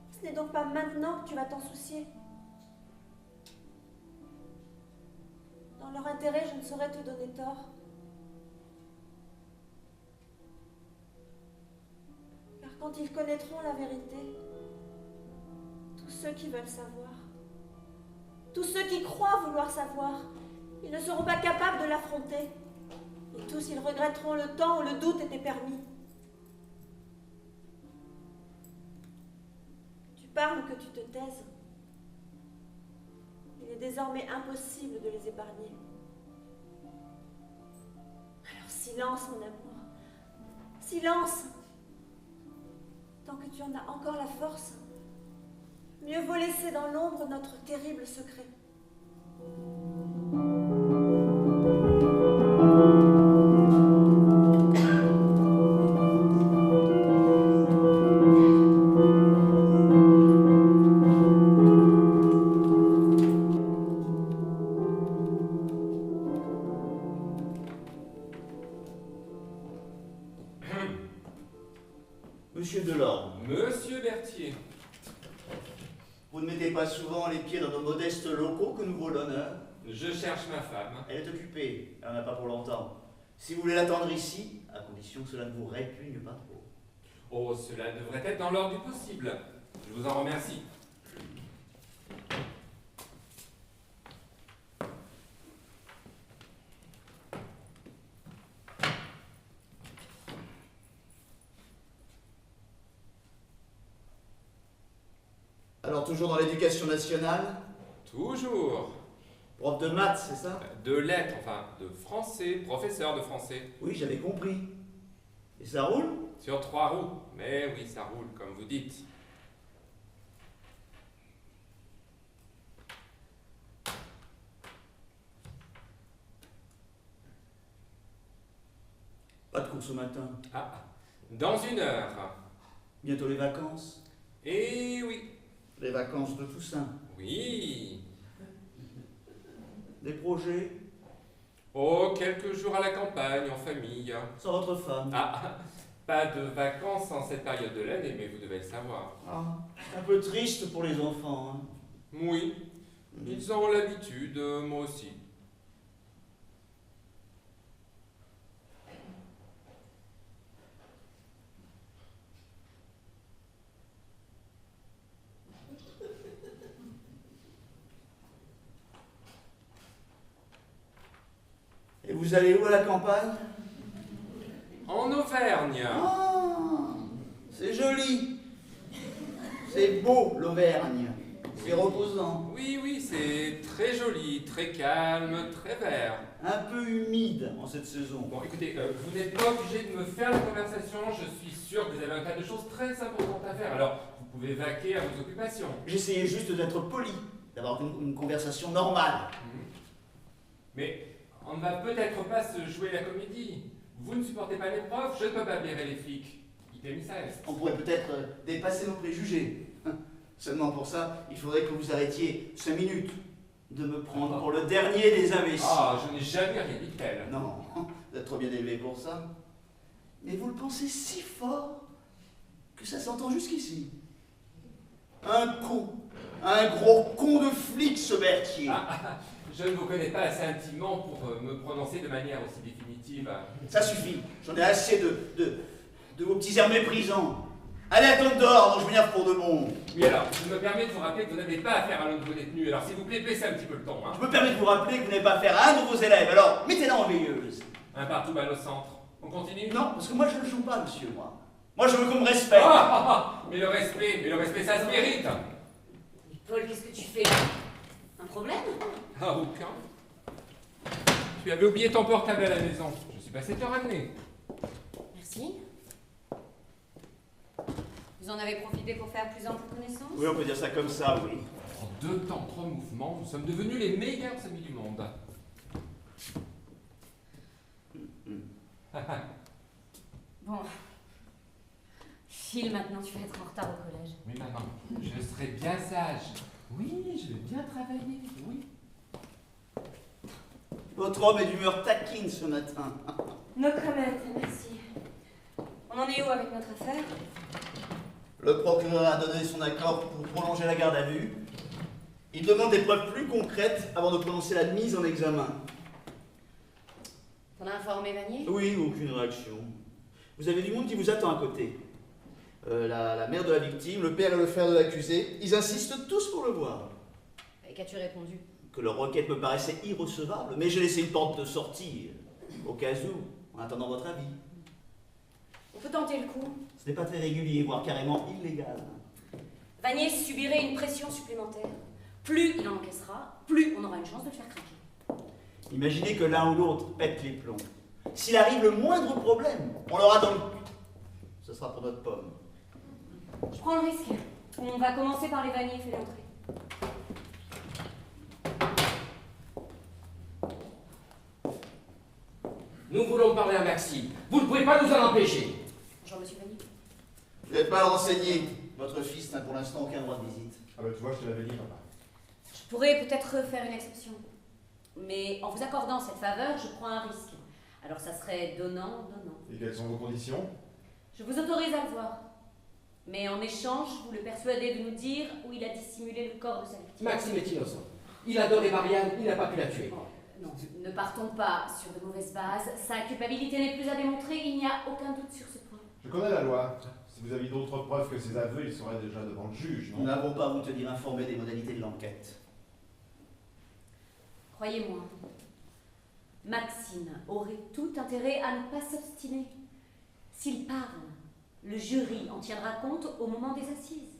Ce n'est donc pas maintenant que tu vas t'en soucier. Dans leur intérêt, je ne saurais te donner tort. Car quand ils connaîtront la vérité, tous ceux qui veulent savoir, tous ceux qui croient vouloir savoir, ils ne seront pas capables de l'affronter. Et tous, ils regretteront le temps où le doute était permis. Tu parles que tu te taises. Il est désormais impossible de les épargner. Alors silence, mon amour. Silence. Tant que tu en as encore la force, mieux vaut laisser dans l'ombre notre terrible secret. Monsieur Delorme, Monsieur Berthier. vous ne mettez pas souvent les pieds dans nos modestes locaux que nous vaut l'honneur. Je cherche ma femme. Elle est occupée, elle n'en a pas pour longtemps. Si vous voulez l'attendre ici, à condition que cela ne vous répugne pas trop. Oh, cela devrait être dans l'ordre du possible. Je vous en remercie. Alors toujours dans l'éducation nationale, Toujours. prof de maths, c'est ça? De lettres, enfin, de français, professeur de français. Oui, j'avais compris. Et ça roule? Sur 3 roues. Mais oui, ça roule, comme vous dites. Pas de course au matin. Ah, dans 1 heure. Bientôt les vacances. Eh oui. Les vacances de Toussaint. Oui. Des projets? Oh, quelques jours à la campagne, en famille. Sans votre femme. Ah, pas de vacances en cette période de l'année, mais vous devez le savoir. Ah, c'est un peu triste pour les enfants. Hein. Oui, ils ont l'habitude, moi aussi. Et vous allez où à la campagne? En Auvergne. Ah, c'est joli. C'est beau l'Auvergne. C'est reposant. Oui, oui, c'est très joli, très calme, très vert. Un peu humide en cette saison. Bon, écoutez, vous n'êtes pas obligé de me faire la conversation, je suis sûr que vous avez un tas de choses très importantes à faire, alors vous pouvez vaquer à vos occupations. J'essayais juste d'être poli, d'avoir une conversation normale. Mais on ne va peut-être pas se jouer la comédie. Vous ne supportez pas les profs, je ne peux pas blairer les flics. On pourrait peut-être dépasser nos préjugés. Seulement pour ça, il faudrait que vous arrêtiez 5 minutes de me prendre pour le dernier des imbéciles. Ah, je n'ai jamais rien dit de tel. Non, vous êtes trop bien élevé pour ça. Mais vous le pensez si fort que ça s'entend jusqu'ici. Un gros con de flic, ce Berthier. Je ne vous connais pas assez intimement pour me prononcer de manière aussi définitive. Ça suffit, j'en ai assez de vos petits airs méprisants. Allez, attendre dehors, donc je m'énerve pour de bon. Oui, alors, je me permets de vous rappeler que vous n'avez pas affaire à l'un de vos détenus, alors s'il vous plaît, baissez un petit peu le ton. Hein. Je me permets de vous rappeler que vous n'avez pas affaire à un de vos élèves, alors mettez-la en veilleuse. Un partout balle au centre. On continue? Non, parce que moi je ne joue pas, monsieur, moi. Moi je veux qu'on me respecte. Mais le respect, ça se mérite. Paul, qu'est-ce que tu fais? Un problème? Ah, aucun. Tu avais oublié ton portable à la maison. Je suis passé te le ramener. Merci. Vous en avez profité pour faire plus ample connaissance? Oui, on peut dire ça comme ça, oui. En 2 temps, 3 mouvements, nous sommes devenus les meilleurs amis du monde. Bon. File maintenant, tu vas être en retard au collège. Oui, maman, je serai bien sage. Oui, je vais bien travailler, oui. Votre homme est d'humeur taquine ce matin. No comment, merci. On en est où avec notre affaire? Le procureur a donné son accord pour prolonger la garde à vue. Il demande des preuves plus concrètes avant de prononcer la mise en examen. T'en as informé Vanier? Oui, aucune réaction. Vous avez du monde qui vous attend à côté. La mère de la victime, le père et le frère de l'accusé, ils insistent tous pour le voir. Et qu'as-tu répondu? Que leur requête me paraissait irrecevable, mais j'ai laissé une porte de sortie, au cas où, en attendant votre avis. On peut tenter le coup. Ce n'est pas très régulier, voire carrément illégal. Vanier subirait une pression supplémentaire. Plus il en encaissera, plus on aura une chance de le faire craquer. Imaginez que l'un ou l'autre pète les plombs. S'il arrive le moindre problème, on l'aura dans le cul. Ce sera pour notre pomme. Je prends le risque. On va commencer par les Vanier, fais l'entrée. Nous voulons parler à Maxime. Vous ne pouvez pas nous en empêcher. Bonjour, monsieur Vanier. Je ne vais pas le renseigner. Votre fils n'a pour l'instant aucun droit de visite. Ah bah tu vois, je te l'avais dit, papa. Je pourrais peut-être faire une exception. Mais en vous accordant cette faveur, je prends un risque. Alors ça serait donnant-donnant. Et quelles sont vos conditions? Je vous autorise à le voir. Mais en échange, vous le persuadez de nous dire où il a dissimulé le corps de sa victime. Maxime est innocent. Il adorait Marianne, il n'a pas pu la tuer. Bon, non, ne partons pas sur de mauvaises bases. Sa culpabilité n'est plus à démontrer, il n'y a aucun doute sur ce point. Je connais la loi. Si vous aviez d'autres preuves que ces aveux, ils seraient déjà devant le juge, Nous non? n'avons pas à vous tenir informés des modalités de l'enquête. Croyez-moi, Maxime aurait tout intérêt à ne pas s'obstiner. S'il parle, le jury en tiendra compte au moment des assises.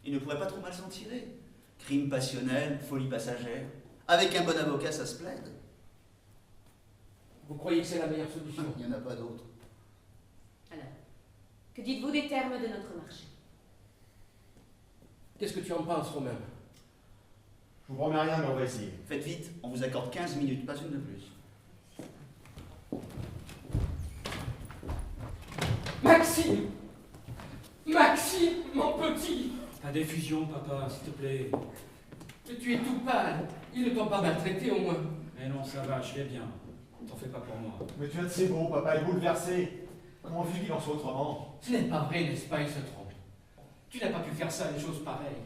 Il ne pourrait pas trop mal s'en tirer. Crime passionnel, folie passagère. Avec un bon avocat, ça se plaide. Vous croyez que c'est la meilleure solution? Il n'y en a pas d'autre. Alors, que dites-vous des termes de notre marché? Qu'est-ce que tu en penses, Romain? Je vous promets rien, mais on va essayer. Faites vite, on vous accorde 15 minutes, pas une de plus. Maxime! Maxime, mon petit! Ta diffusion, papa, s'il te plaît. Mais tu es tout pâle. Ils ne t'ont pas maltraité au moins. Mais non, ça va, je vais bien. T'en fais pas pour moi. Mais tu as de ces mots, papa est bouleversé. Comment veux-tu qu'il en soit autrement? Ce n'est pas vrai, n'est-ce pas? Il se trompe. Tu n'as pas pu faire ça, une chose pareille.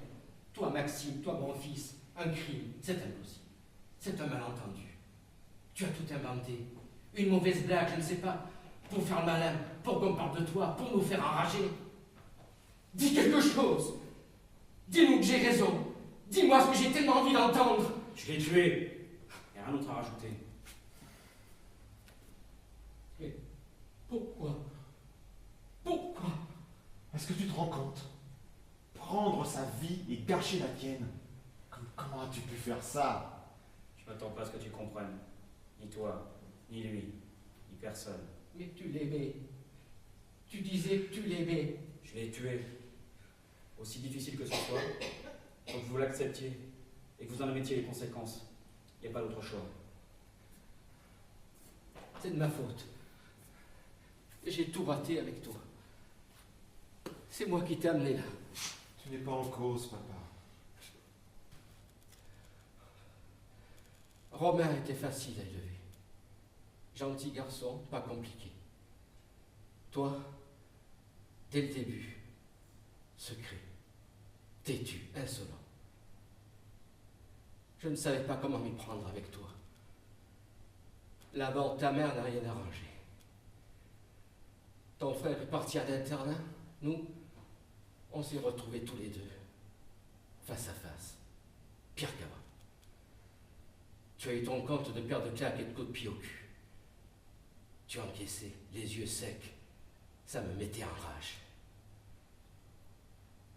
Toi, Maxime, toi, mon fils, un crime, c'est impossible. C'est un malentendu. Tu as tout inventé. Une mauvaise blague, je ne sais pas. Pour faire le malin, pour qu'on parle de toi, pour nous faire enrager. Dis quelque chose. Dis-nous que j'ai raison. Dis-moi ce que j'ai tellement envie d'entendre. Je l'ai tué. Y a rien d'autre à rajouter. Mais pourquoi? Pourquoi? Est-ce que tu te rends compte? Prendre sa vie et gâcher la tienne. Comment as-tu pu faire ça? Je m'attends pas à ce que tu comprennes. Ni toi, ni lui, ni personne. Mais tu l'aimais. Tu disais que tu l'aimais. Je l'ai tué. Aussi difficile que ce soit, faut que vous l'acceptiez et que vous en admettiez les conséquences. Il n'y a pas d'autre choix. C'est de ma faute. J'ai tout raté avec toi. C'est moi qui t'ai amené là. Tu n'es pas en cause, papa. Romain était facile à élever. Gentil garçon, pas compliqué. Toi, dès le début, secret, têtu, insolent. Je ne savais pas comment m'y prendre avec toi. La mort de ta mère n'a rien arrangé. Ton frère est parti à l'internat. Nous, on s'est retrouvés tous les deux, face à face, pire qu'avant. Tu as eu ton compte de paire de claques et de coups de pied au cul. Tu as encaissé, les yeux secs. Ça me mettait en rage.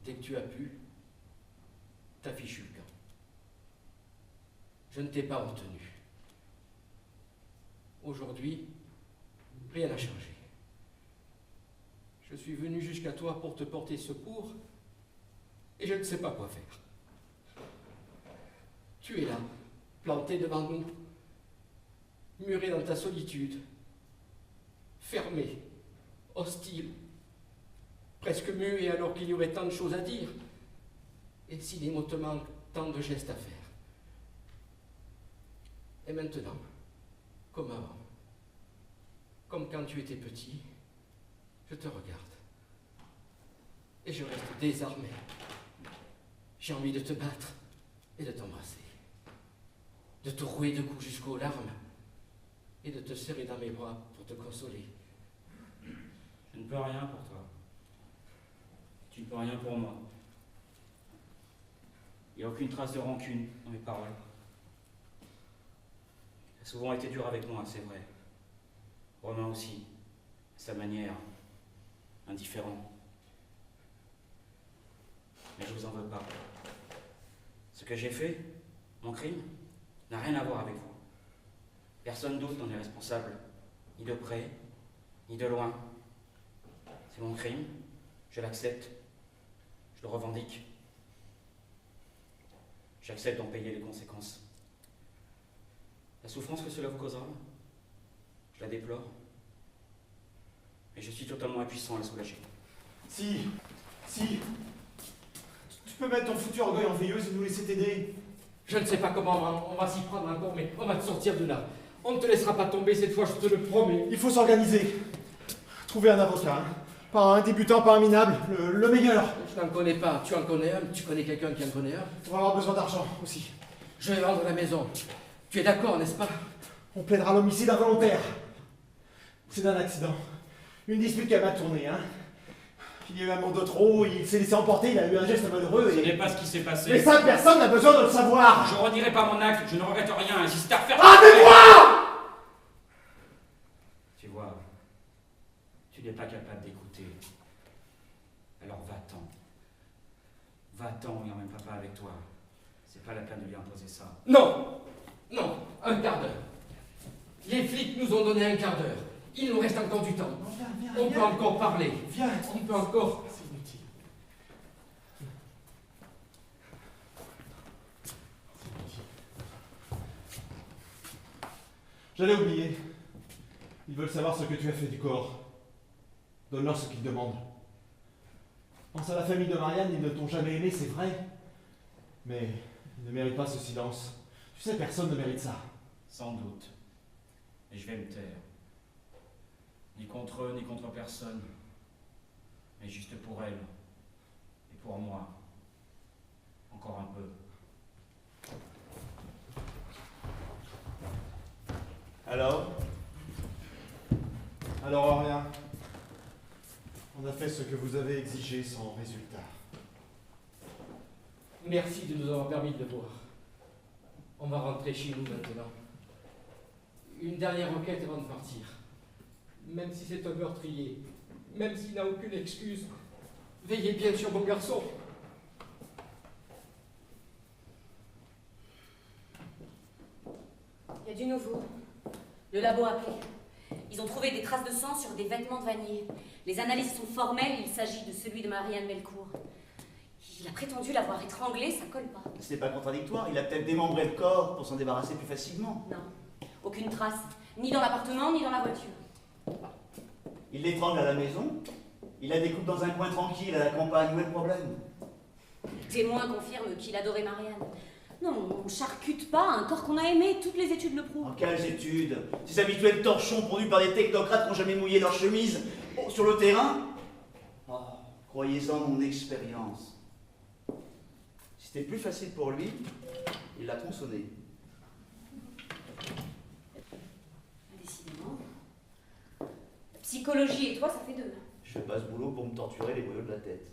Dès que tu as pu, t'as fichu le camp. Je ne t'ai pas retenu. Aujourd'hui, rien n'a changé. Je suis venu jusqu'à toi pour te porter secours et je ne sais pas quoi faire. Tu es là, planté devant nous, muré dans ta solitude, fermé, hostile, presque muet alors qu'il y aurait tant de choses à dire. Et si les mots te manquent, tant de gestes à faire. Et maintenant, comme avant, comme quand tu étais petit, je te regarde. Et je reste désarmé. J'ai envie de te battre et de t'embrasser. De te rouer de coups jusqu'aux larmes et de te serrer dans mes bras pour te consoler. Je ne peux rien pour toi. Tu ne peux rien pour moi. Il n'y a aucune trace de rancune dans mes paroles. Tu as souvent été dur avec moi, c'est vrai. Romain aussi, à sa manière, indifférent. Mais je vous en veux pas. Ce que j'ai fait, mon crime, n'a rien à voir avec vous. Personne d'autre n'en est responsable, ni de près, ni de loin. C'est mon crime, je l'accepte, je le revendique. J'accepte d'en payer les conséquences. La souffrance que cela vous causera, je la déplore. Mais je suis totalement impuissant à la soulager. Si, tu peux mettre ton foutu orgueil en veilleuse et nous laisser t'aider. Je ne sais pas comment on va s'y prendre encore, mais on va te sortir de là. On ne te laissera pas tomber cette fois, je te le promets. Il faut s'organiser. Trouver un avocat, hein. Pas un débutant, pas un minable, le meilleur. Je n'en connais pas. Tu en connais un? Tu connais quelqu'un qui en connaît un? On va avoir besoin d'argent aussi. Je vais vendre la maison. Tu es d'accord, n'est-ce pas? On plaidera l'homicide involontaire. C'est d'un accident. Une dispute qui a mal tourné, hein. Il y a eu un mot de trop, il s'est laissé emporter, il a eu un geste malheureux Ce et... n'est pas ce qui s'est passé. Mais ça, personne n'a besoin de le savoir. Je redirai pas mon acte, je ne regrette rien, si c'est à refaire... Rendez-moi! Tu vois, tu n'es pas capable d'écouter. Alors va-t'en. Va-t'en et emmène papa avec toi. C'est pas la peine de lui imposer ça. Non! Non, un quart d'heure. Les flics nous ont donné un quart d'heure. Il nous reste encore du temps. Non, viens, On peut encore parler. Viens. On peut encore... C'est inutile. J'allais oublier. Ils veulent savoir ce que tu as fait du corps. Donne-leur ce qu'ils demandent. Pense à la famille de Marianne, ils ne t'ont jamais aimé, c'est vrai. Mais ils ne méritent pas ce silence. Tu sais, personne ne mérite ça. Sans doute. Et je vais me taire. Ni contre eux, ni contre personne. Mais juste pour elle. Et pour moi. Encore un peu. Alors, rien. On a fait ce que vous avez exigé sans résultat. Merci de nous avoir permis de le voir. On va rentrer chez nous maintenant. Une dernière requête avant de partir. Même si c'est un meurtrier, même s'il n'a aucune excuse, veillez bien sur mon garçon. Il y a du nouveau. Le labo a appelé. Ils ont trouvé des traces de sang sur des vêtements de Vanier. Les analyses sont formelles, il s'agit de celui de Marianne Melcourt. Il a prétendu l'avoir étranglée, ça colle pas. Ce n'est pas contradictoire, il a peut-être démembré le corps pour s'en débarrasser plus facilement. Non, aucune trace, ni dans l'appartement, ni dans la voiture. Il l'étrangle à la maison, il la découpe dans un coin tranquille à la campagne, où est le problème? Le témoin confirme qu'il adorait Marianne. Non, on charcute pas un corps qu'on a aimé, toutes les études le prouvent. En quelles études? Ces habituels torchons produits par des technocrates qui n'ont jamais mouillé leur chemise sur le terrain? Oh, croyez-en mon expérience. Si c'était plus facile pour lui, il l'a tronçonné. Décidément. La psychologie et toi, ça fait deux. Je fais pas ce boulot pour me torturer les boyaux de la tête.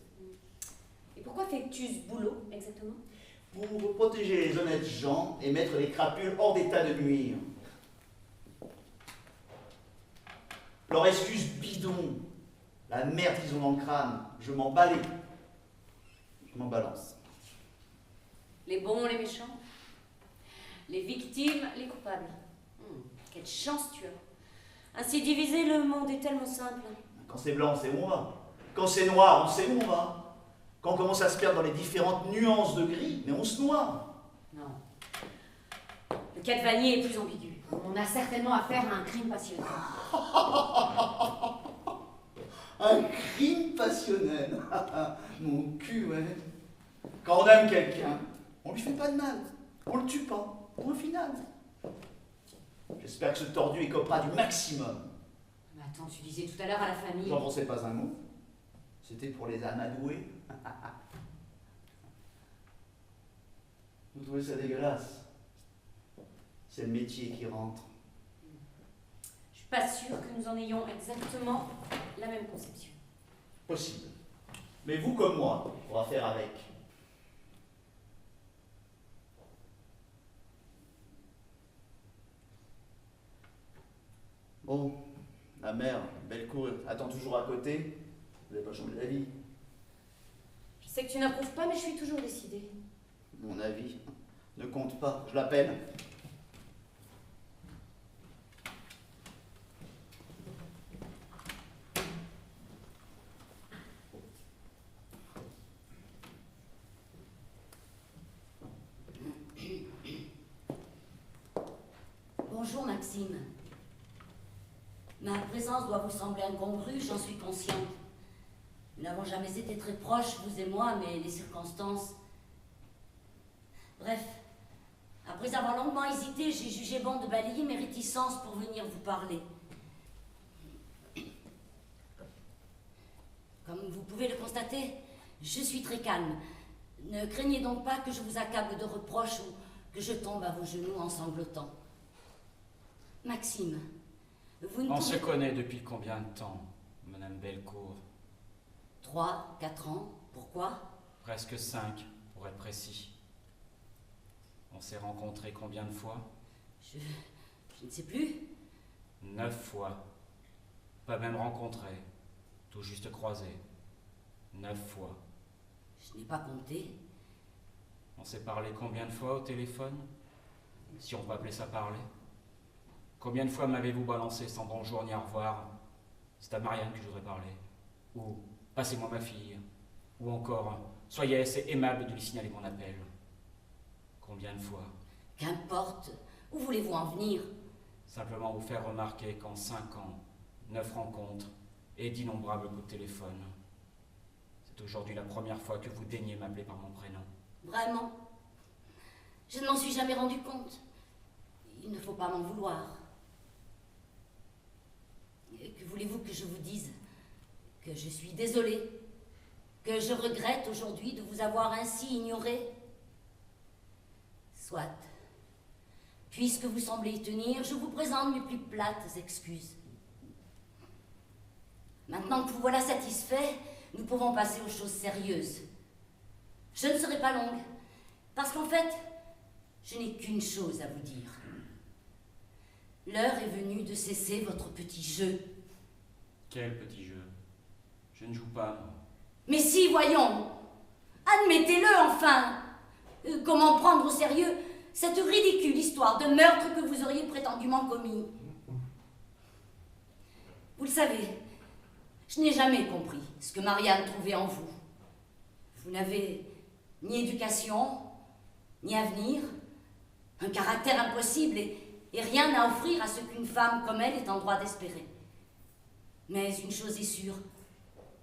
Et pourquoi fais-tu ce boulot, exactement? Pour protéger les honnêtes gens et mettre les crapules hors d'état de nuire. Leur excuse bidon, la merde qu'ils ont dans le crâne, je m'en balais. Je m'en balance. Les bons, les méchants. Les victimes, les coupables. Quelle chance tu as. Ainsi divisé, le monde est tellement simple. Quand c'est blanc, on sait où on va. Quand c'est noir, on sait où on va. Quand on commence à se perdre dans les différentes nuances de gris, mais on se noie. Non. Le cas de Vanier est plus ambigu. On a certainement affaire à un crime passionnel. Un crime passionnel. Mon cul, ouais. Quand on aime quelqu'un, on lui fait pas de mal. On le tue pas. Point final. J'espère que ce tordu écopera du maximum. Mais attends, tu disais tout à l'heure à la famille... J'en pensais pas un mot. C'était pour les amadouer. Vous trouvez ça dégueulasse? C'est le métier qui rentre. Je suis pas sûre que nous en ayons exactement la même conception. Possible. Mais vous comme moi, on va faire avec. Bon, la mère, Bellecour, attend toujours à côté. Vous n'avez pas changé d'avis. Je sais que tu n'approuves pas, mais je suis toujours décidée. Mon avis ne compte pas. Je l'appelle. Bonjour Maxime. Ma présence doit vous sembler incongrue, j'en suis consciente. Nous n'avons jamais été très proches, vous et moi, mais les circonstances... Bref, après avoir longuement hésité, j'ai jugé bon de balayer mes réticences pour venir vous parler. Comme vous pouvez le constater, je suis très calme. Ne craignez donc pas que je vous accable de reproches ou que je tombe à vos genoux en sanglotant. Maxime, vous ne On pouvez... se connaît depuis combien de temps, Madame Bellecour? 3, 4 ans. Pourquoi? Presque 5, pour être précis. On s'est rencontrés combien de fois? Je ne sais plus. 9 fois. Pas même rencontrés, tout juste croisés. 9 fois. Je n'ai pas compté. On s'est parlé combien de fois au téléphone? Si on peut appeler ça parler. Combien de fois m'avez-vous balancé sans bonjour ni au revoir? C'est à Marianne que je voudrais parler. Ou passez-moi ma fille. Ou encore, soyez assez aimable de lui signaler mon appel. Combien de fois? Qu'importe. Où voulez-vous en venir? Simplement vous faire remarquer qu'en 5 ans, 9 rencontres et d'innombrables coups de téléphone, c'est aujourd'hui la première fois que vous daignez m'appeler par mon prénom. Vraiment? Je ne m'en suis jamais rendu compte. Il ne faut pas m'en vouloir. Que voulez-vous que je vous dise? Que je suis désolée. Que je regrette aujourd'hui de vous avoir ainsi ignoré. Soit. Puisque vous semblez y tenir, je vous présente mes plus plates excuses. Maintenant que vous voilà satisfait, nous pouvons passer aux choses sérieuses. Je ne serai pas longue, parce qu'en fait, je n'ai qu'une chose à vous dire. L'heure est venue de cesser votre petit jeu. Quel petit jeu? Je ne joue pas, moi. Mais si, voyons! Admettez-le, enfin! Comment prendre au sérieux cette ridicule histoire de meurtre que vous auriez prétendument commis? Vous le savez, je n'ai jamais compris ce que Marianne trouvait en vous. Vous n'avez ni éducation, ni avenir, un caractère impossible et rien à offrir à ce qu'une femme comme elle est en droit d'espérer. Mais une chose est sûre,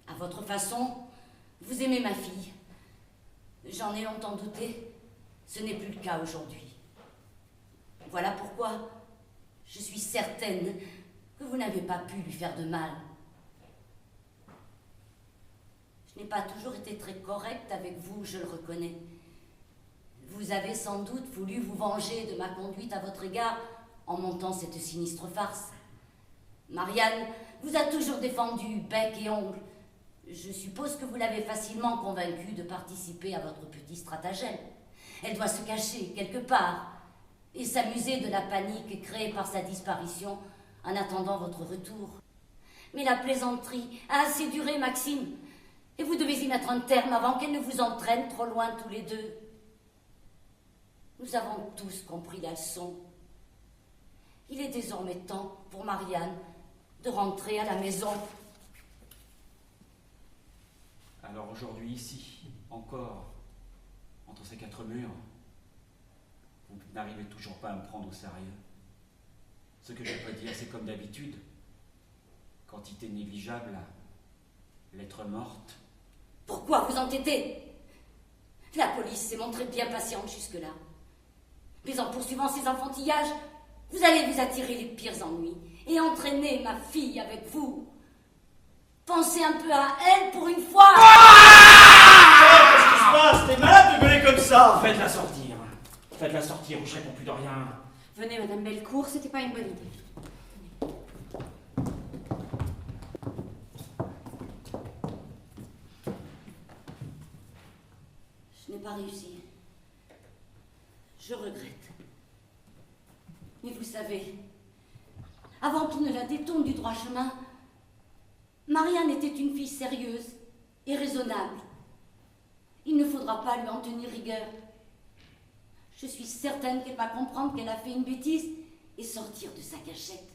à votre façon, vous aimez ma fille. J'en ai longtemps douté, ce n'est plus le cas aujourd'hui. Voilà pourquoi je suis certaine que vous n'avez pas pu lui faire de mal. Je n'ai pas toujours été très correcte avec vous, je le reconnais. Vous avez sans doute voulu vous venger de ma conduite à votre égard en montant cette sinistre farce. Marianne vous a toujours défendu bec et ongle. Je suppose que vous l'avez facilement convaincue de participer à votre petit stratagème. Elle doit se cacher quelque part et s'amuser de la panique créée par sa disparition en attendant votre retour. Mais la plaisanterie a assez duré, Maxime, et vous devez y mettre un terme avant qu'elle ne vous entraîne trop loin tous les deux. Nous avons tous compris la leçon. Il est désormais temps pour Marianne de rentrer à la maison. Alors aujourd'hui, ici, encore, entre ces quatre murs, vous n'arrivez toujours pas à me prendre au sérieux. Ce que je peux dire, c'est comme d'habitude. Quantité négligeable, lettre morte. Pourquoi vous entêtez? La police s'est montrée bien patiente jusque-là. Mais en poursuivant ces enfantillages, vous allez vous attirer les pires ennuis et entraîner ma fille avec vous. Pensez un peu à elle pour une fois. Qu'est-ce qui se passe? T'es malade de gueuler comme ça? Faites-la sortir. Faites-la sortir ou je réponds plus de rien. Venez, Madame Bellecour, c'était pas une bonne idée. Je n'ai pas réussi. Je regrette. Mais vous savez, avant qu'on ne la détourne du droit chemin, Marianne était une fille sérieuse et raisonnable. Il ne faudra pas lui en tenir rigueur. Je suis certaine qu'elle va comprendre qu'elle a fait une bêtise et sortir de sa cachette.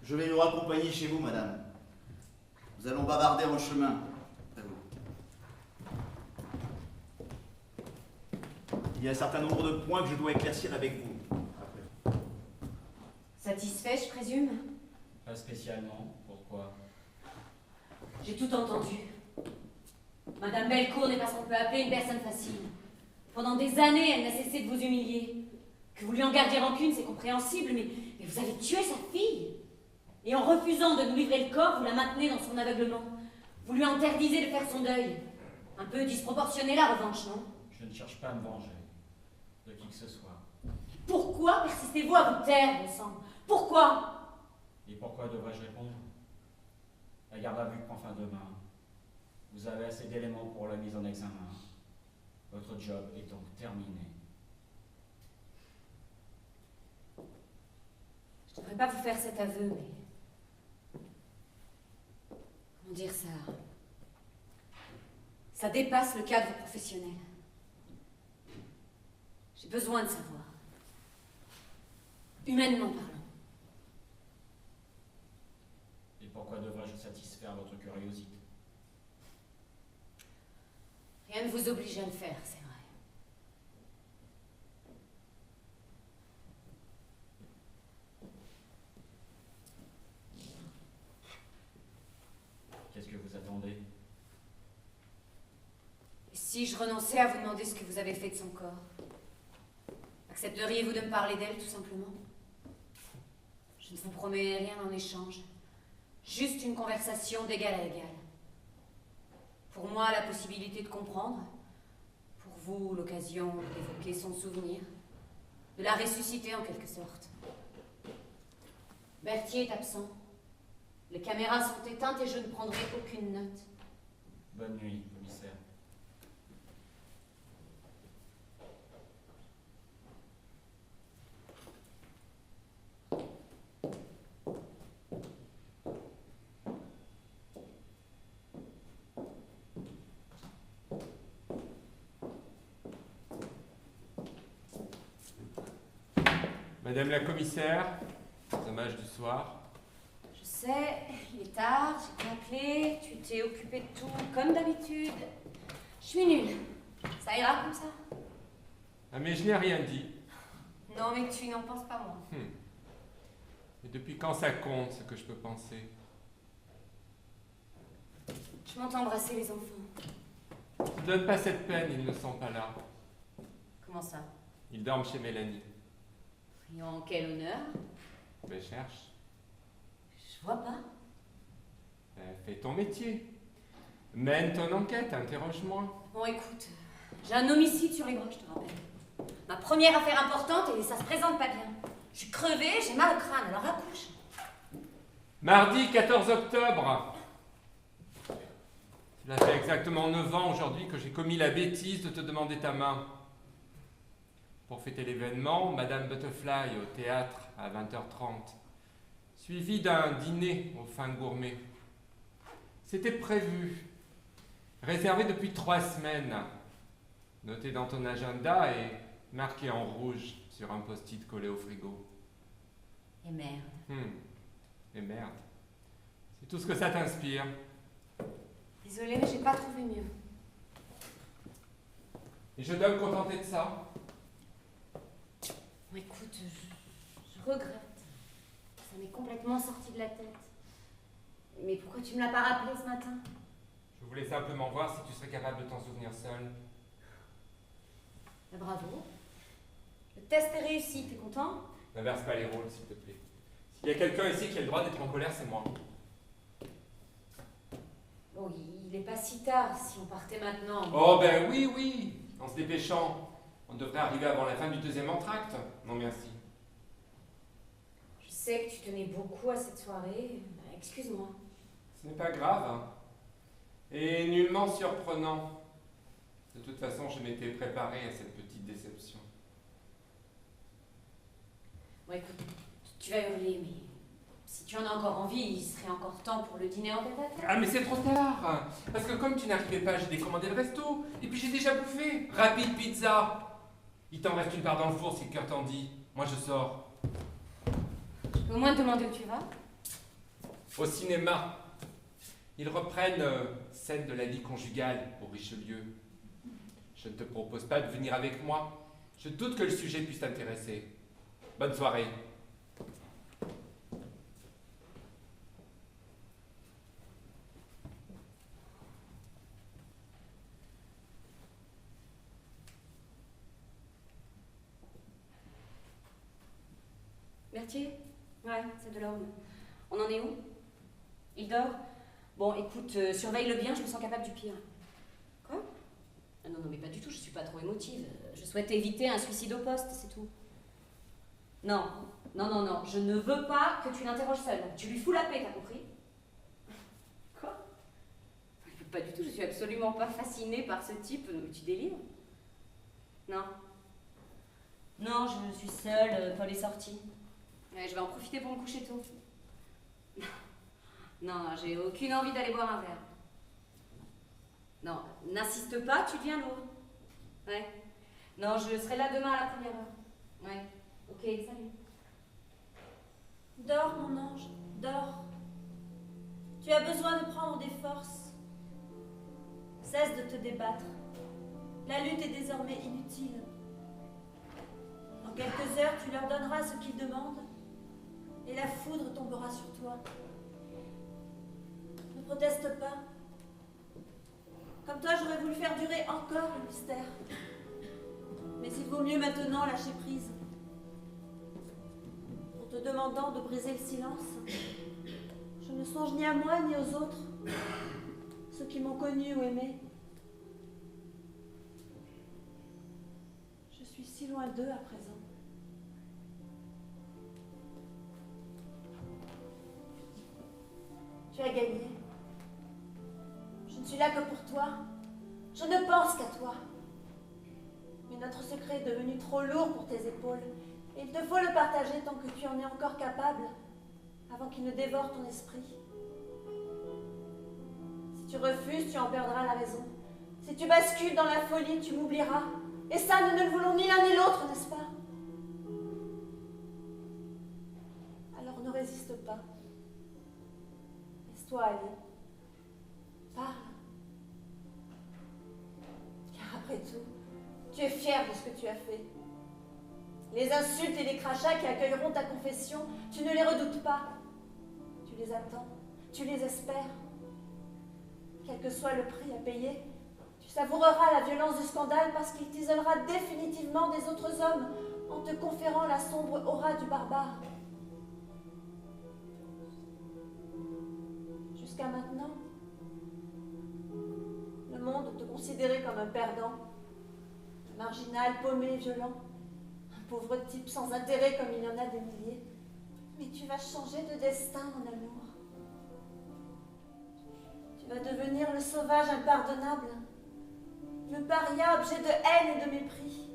Je vais nous raccompagner chez vous, madame. Nous allons bavarder en chemin. À vous. Il y a un certain nombre de points que je dois éclaircir avec vous. Après. Satisfait, je présume? Pas spécialement. Pourquoi? J'ai tout entendu. Madame Bellecour n'est pas ce qu'on peut appeler une personne facile. Pendant des années, elle n'a cessé de vous humilier. Que vous lui en gardiez rancune, c'est compréhensible, mais vous avez tué sa fille. Et en refusant de nous livrer le corps, vous la maintenez dans son aveuglement. Vous lui interdisez de faire son deuil. Un peu disproportionné la revanche, non? Je ne cherche pas à me venger de qui que ce soit. Pourquoi persistez-vous à vous taire, me semble? Pourquoi? Et pourquoi devrais-je répondre? La garde à vue prend fin demain. Vous avez assez d'éléments pour la mise en examen. Votre job est donc terminé. Je ne devrais pas vous faire cet aveu, mais... Comment dire ça? Ça dépasse le cadre professionnel. J'ai besoin de savoir. Humainement parlant. Et pourquoi devrais-je satisfaire votre curiosité? Rien ne vous oblige à le faire, c'est vrai. Qu'est-ce que vous attendez? Et si je renonçais à vous demander ce que vous avez fait de son corps? Accepteriez-vous de me parler d'elle, tout simplement? Je ne vous promets rien en échange. Juste une conversation d'égal à égal. Pour moi, la possibilité de comprendre. Pour vous, l'occasion d'évoquer son souvenir. De la ressusciter en quelque sorte. Berthier est absent. Les caméras sont éteintes et je ne prendrai aucune note. Bonne nuit, commissaire. Madame la commissaire, dommage du soir. Je sais, il est tard, j'ai bien appelé, tu t'es occupé de tout comme d'habitude. Je suis nulle. Ça ira comme ça? Ah mais je n'ai rien dit. Non, mais tu n'en penses pas moins. Et depuis quand ça compte, ce que je peux penser? Je monte embrasser les enfants. Ne donne pas cette peine, ils ne sont pas là. Comment ça? Ils dorment chez Mélanie. Et en quel honneur? Ben cherche. Je vois pas. Fais ton métier. Mène ton enquête, interroge-moi. Bon, écoute, j'ai un homicide sur les bras, je te rappelle. Ma première affaire importante et ça se présente pas bien. Je suis crevée, j'ai mal au crâne, alors accouche. Mardi 14 octobre. Cela fait exactement 9 ans aujourd'hui que j'ai commis la bêtise de te demander ta main. Pour fêter l'événement, Madame Butterfly au théâtre à 20h30, suivi d'un dîner au fin gourmet. C'était prévu, réservé depuis 3 semaines, noté dans ton agenda et marqué en rouge sur un post-it collé au frigo. Et merde. Et merde. C'est tout ce que ça t'inspire. Désolée, mais j'ai pas trouvé mieux. Et je dois me contenter de ça. Bon, écoute, je regrette. Ça m'est complètement sorti de la tête. Mais pourquoi tu me l'as pas rappelé ce matin? Je voulais simplement voir si tu serais capable de t'en souvenir seul. Bravo. Le test est réussi, t'es content? N'inverse pas les rôles, s'il te plaît. S'il y a quelqu'un ici qui a le droit d'être en colère, c'est moi. Bon, il est pas si tard si on partait maintenant. Oh ben oui, en se dépêchant. On devrait arriver avant la fin du 2e entracte. Non merci. Je sais que tu tenais beaucoup à cette soirée. Excuse-moi. Ce n'est pas grave. Hein. Et nullement surprenant. De toute façon, je m'étais préparé à cette petite déception. Bon, écoute, tu vas hurler, mais si tu en as encore envie, il serait encore temps pour le dîner en tête-à-tête. Ah mais c'est trop tard. Parce que comme tu n'arrivais pas, j'ai décommandé le resto. Et puis j'ai déjà bouffé. Rapide pizza. Il t'en reste une part dans le four si le cœur t'en dit. Moi je sors. Je peux au moins te demander où tu vas? Au cinéma. Ils reprennent scène de la vie conjugale au Richelieu. Je ne te propose pas de venir avec moi. Je doute que le sujet puisse t'intéresser. Bonne soirée. Berthier? Ouais, c'est de l'orme. On en est où? Il dort? Bon, écoute, surveille-le bien, je me sens capable du pire. Quoi? Ah non, mais pas du tout, je suis pas trop émotive. Je souhaite éviter un suicide au poste, c'est tout. Non, je ne veux pas que tu l'interroges seule. Tu lui fous la paix, t'as compris? Quoi? Pas du tout, je suis absolument pas fascinée par ce type, tu délires? Non. Non, je suis seule, Paul est sorti. Ouais, je vais en profiter pour me coucher tôt. Non, j'ai aucune envie d'aller boire un verre. Non, n'insiste pas, tu deviens lourd. Ouais. Non, je serai là demain à la première heure. Ouais. Ok, salut. Dors, mon ange, dors. Tu as besoin de prendre des forces. Cesse de te débattre. La lutte est désormais inutile. En quelques heures, tu leur donneras ce qu'ils demandent et la foudre tombera sur toi. Ne proteste pas. Comme toi, j'aurais voulu faire durer encore le mystère. Mais il vaut mieux maintenant lâcher prise. En te demandant de briser le silence, je ne songe ni à moi ni aux autres, ceux qui m'ont connu ou aimé. Je suis si loin d'eux à présent. Tu as gagné. Je ne suis là que pour toi. Je ne pense qu'à toi. Mais notre secret est devenu trop lourd pour tes épaules. Et il te faut le partager tant que tu en es encore capable, avant qu'il ne dévore ton esprit. Si tu refuses, tu en perdras la raison. Si tu bascules dans la folie, tu m'oublieras. Et ça, nous ne le voulons ni l'un ni l'autre, n'est-ce pas? Alors ne résiste pas. Laisse-toi aller. Parle. Car après tout, tu es fier de ce que tu as fait. Les insultes et les crachats qui accueilleront ta confession, tu ne les redoutes pas. Tu les attends, tu les espères. Quel que soit le prix à payer, tu savoureras la violence du scandale parce qu'il t'isolera définitivement des autres hommes en te conférant la sombre aura du barbare. Jusqu'à maintenant, le monde te considérait comme un perdant, un marginal, paumé, violent, un pauvre type sans intérêt comme il y en a des milliers. Mais tu vas changer de destin, mon amour. Tu vas devenir le sauvage impardonnable, le paria, objet de haine et de mépris,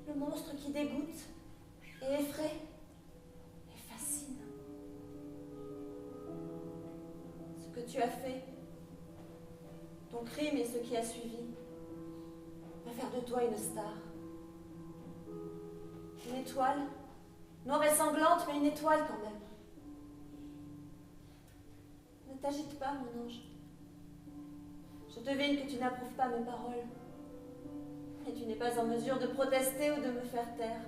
le monstre qui dégoûte et effraie et fascine. Ce que tu as fait, ton crime et ce qui a suivi, va faire de toi une star. Une étoile Noire et sanglante, mais une étoile quand même. Ne t'agite pas, mon ange. Je devine que tu n'approuves pas mes paroles. Et tu n'es pas en mesure de protester ou de me faire taire.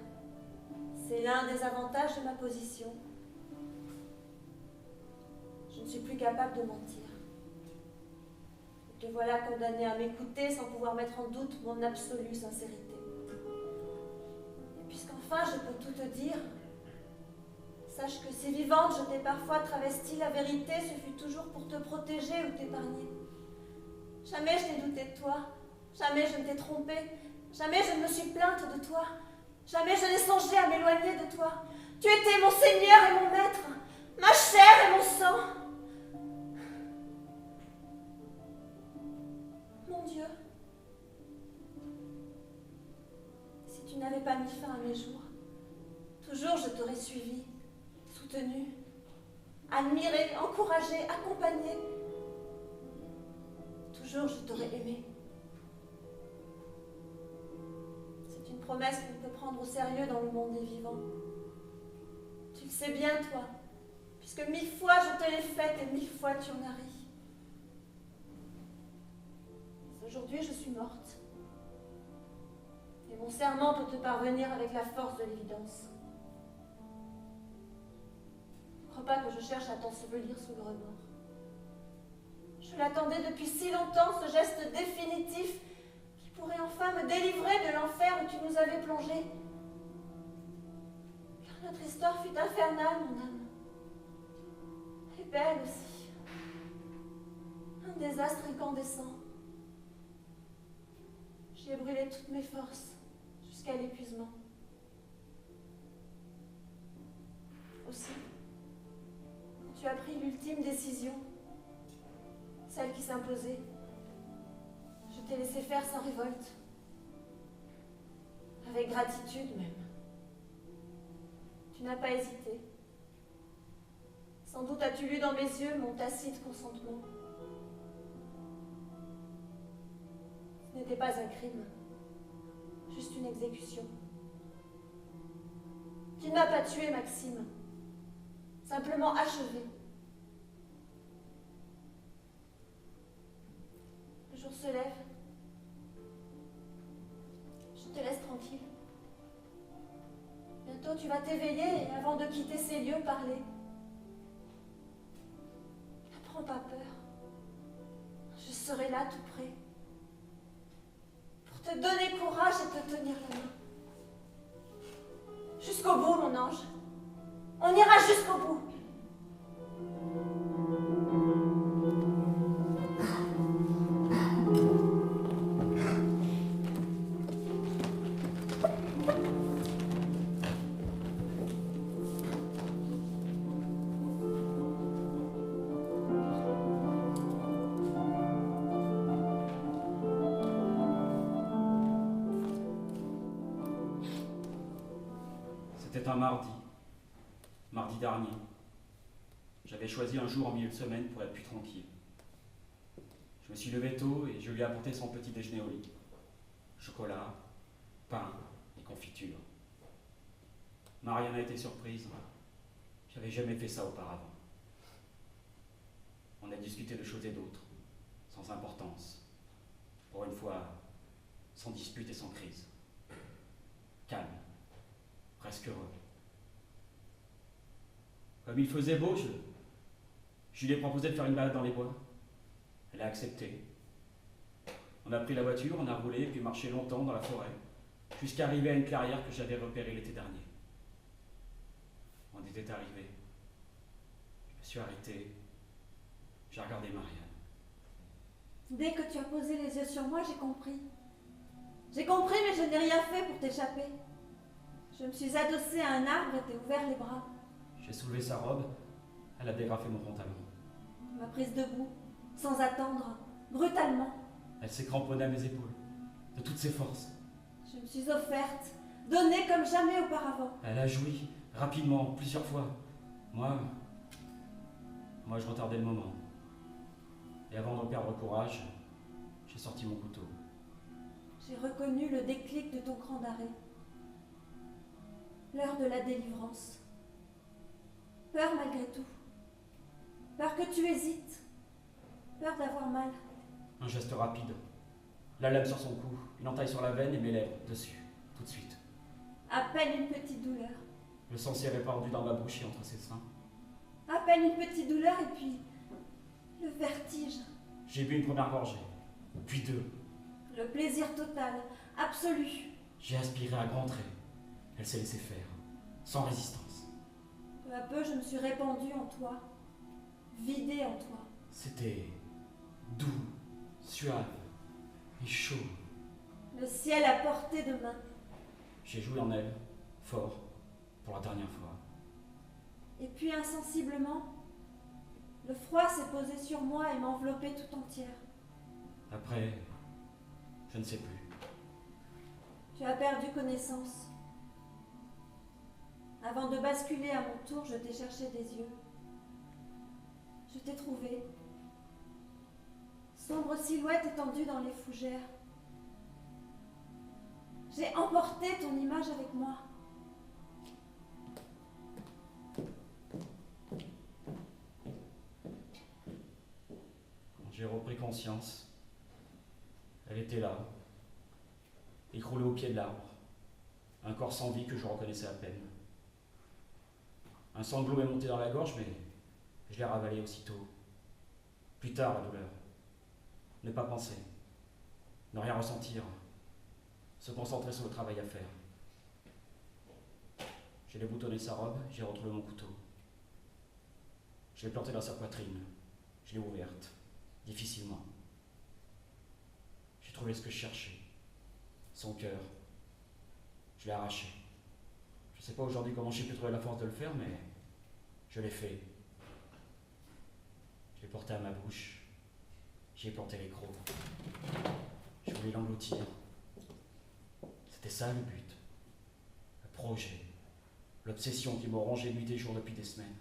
C'est l'un des avantages de ma position. Je ne suis plus capable de mentir. Et te voilà condamné à m'écouter sans pouvoir mettre en doute mon absolue sincérité. Et puisqu'enfin je peux tout te dire, sache que si vivante je t'ai parfois travesti la vérité, ce fut toujours pour te protéger ou t'épargner. Jamais je n'ai douté de toi, jamais je ne t'ai trompé, jamais je ne me suis plainte de toi, jamais je n'ai songé à m'éloigner de toi. Tu étais mon Seigneur et mon Maître, ma chair et mon sang. Mon Dieu, si tu n'avais pas mis fin à mes jours, toujours je t'aurais suivi, soutenu, admiré, encouragé, accompagné. Toujours je t'aurais aimé. C'est une promesse qu'on peut prendre au sérieux dans le monde des vivants. Tu le sais bien, toi, puisque 1000 fois je te l'ai faite et 1000 fois tu en as ri. Aujourd'hui, je suis morte. Et mon serment peut te parvenir avec la force de l'évidence. Ne crois pas que je cherche à t'ensevelir sous le remords. Je l'attendais depuis si longtemps, ce geste définitif qui pourrait enfin me délivrer de l'enfer où tu nous avais plongés. Car notre histoire fut infernale, mon âme. Et belle aussi. Un désastre incandescent. J'y ai brûlé toutes mes forces, jusqu'à l'épuisement. Aussi, quand tu as pris l'ultime décision, celle qui s'imposait, je t'ai laissé faire sans révolte, avec gratitude même. Tu n'as pas hésité. Sans doute as-tu lu dans mes yeux mon tacite consentement. Ce n'était pas un crime, juste une exécution. Tu ne m'as pas tué, Maxime, simplement achevé. Le jour se lève. Je te laisse tranquille. Bientôt tu vas t'éveiller et avant de quitter ces lieux, parler. Ne prends pas peur. Je serai là tout près. Pour te donner courage et te tenir la main. Jusqu'au bout, mon ange. On ira jusqu'au bout. C'était un mardi dernier. J'avais choisi un jour en milieu de semaine pour être plus tranquille. Je me suis levé tôt et je lui ai apporté son petit déjeuner au lit. Chocolat, pain et confiture. Marianne a été surprise. J'avais jamais fait ça auparavant. On a discuté de choses et d'autres, sans importance. Pour une fois, sans dispute et sans crise. Calme. Presque heureux. Comme il faisait beau, je lui ai proposé de faire une balade dans les bois. Elle a accepté. On a pris la voiture, on a roulé, puis marché longtemps dans la forêt, jusqu'à arriver à une clairière que j'avais repérée l'été dernier. On était arrivé. Je me suis arrêté. J'ai regardé Marianne. Dès que tu as posé les yeux sur moi, j'ai compris. J'ai compris, mais je n'ai rien fait pour t'échapper. Je me suis adossée à un arbre et t'ai ouvert les bras. J'ai soulevé sa robe, elle a dégrafé mon pantalon. Elle m'a prise debout, sans attendre, brutalement. Elle s'est cramponnée à mes épaules, de toutes ses forces. Je me suis offerte, donnée comme jamais auparavant. Elle a joui, rapidement, plusieurs fois. Moi, je retardais le moment. Et avant d'en perdre courage, j'ai sorti mon couteau. J'ai reconnu le déclic de ton cran d'arrêt. L'heure de la délivrance. Peur malgré tout. Peur que tu hésites. Peur d'avoir mal. Un geste rapide. La lame sur son cou, une entaille sur la veine et mes lèvres dessus, tout de suite. À peine une petite douleur. Le sang s'est répandu dans ma bouche et entre ses seins. À peine une petite douleur et puis... le vertige. J'ai bu une première gorgée, puis deux. Le plaisir total, absolu. J'ai aspiré à grands traits. Elle s'est laissée faire, sans résistance. Peu à peu, je me suis répandue en toi. Vidée en toi. C'était doux, suave et chaud. Le ciel à portée de main. J'ai joui en elle, fort, pour la dernière fois. Et puis insensiblement, le froid s'est posé sur moi et m'a enveloppée tout entière. Après, je ne sais plus. Tu as perdu connaissance. Avant de basculer à mon tour, je t'ai cherché des yeux. Je t'ai trouvé. Sombre silhouette étendue dans les fougères. J'ai emporté ton image avec moi. Quand j'ai repris conscience, elle était là, écroulée au pied de l'arbre, un corps sans vie que je reconnaissais à peine. Un sanglot m'est monté dans la gorge, mais je l'ai ravalé aussitôt. Plus tard, la douleur. Ne pas penser, ne rien ressentir, se concentrer sur le travail à faire. J'ai déboutonné sa robe, j'ai retrouvé mon couteau. Je l'ai planté dans sa poitrine, je l'ai ouverte, difficilement. J'ai trouvé ce que je cherchais, son cœur. Je l'ai arraché. Je ne sais pas aujourd'hui comment j'ai pu trouver la force de le faire, mais je l'ai fait. Je l'ai porté à ma bouche. J'y ai planté les crocs. Je voulais l'engloutir. C'était ça le but. Le projet. L'obsession qui me rongeait nuit et jour depuis des semaines.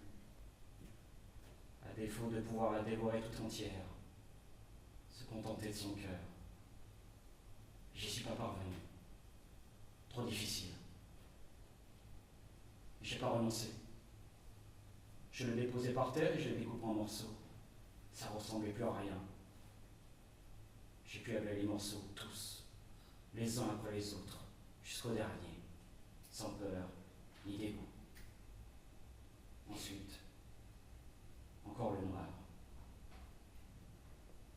À défaut de pouvoir la dévorer tout entière, se contenter de son cœur. J'y suis pas parvenu. Trop difficile. J'ai pas renoncé. Je le déposais par terre et je le découpais en morceaux. Ça ressemblait plus à rien. J'ai pu avaler les morceaux, tous, les uns après les autres, jusqu'au dernier, sans peur ni dégoût. Ensuite, encore le noir.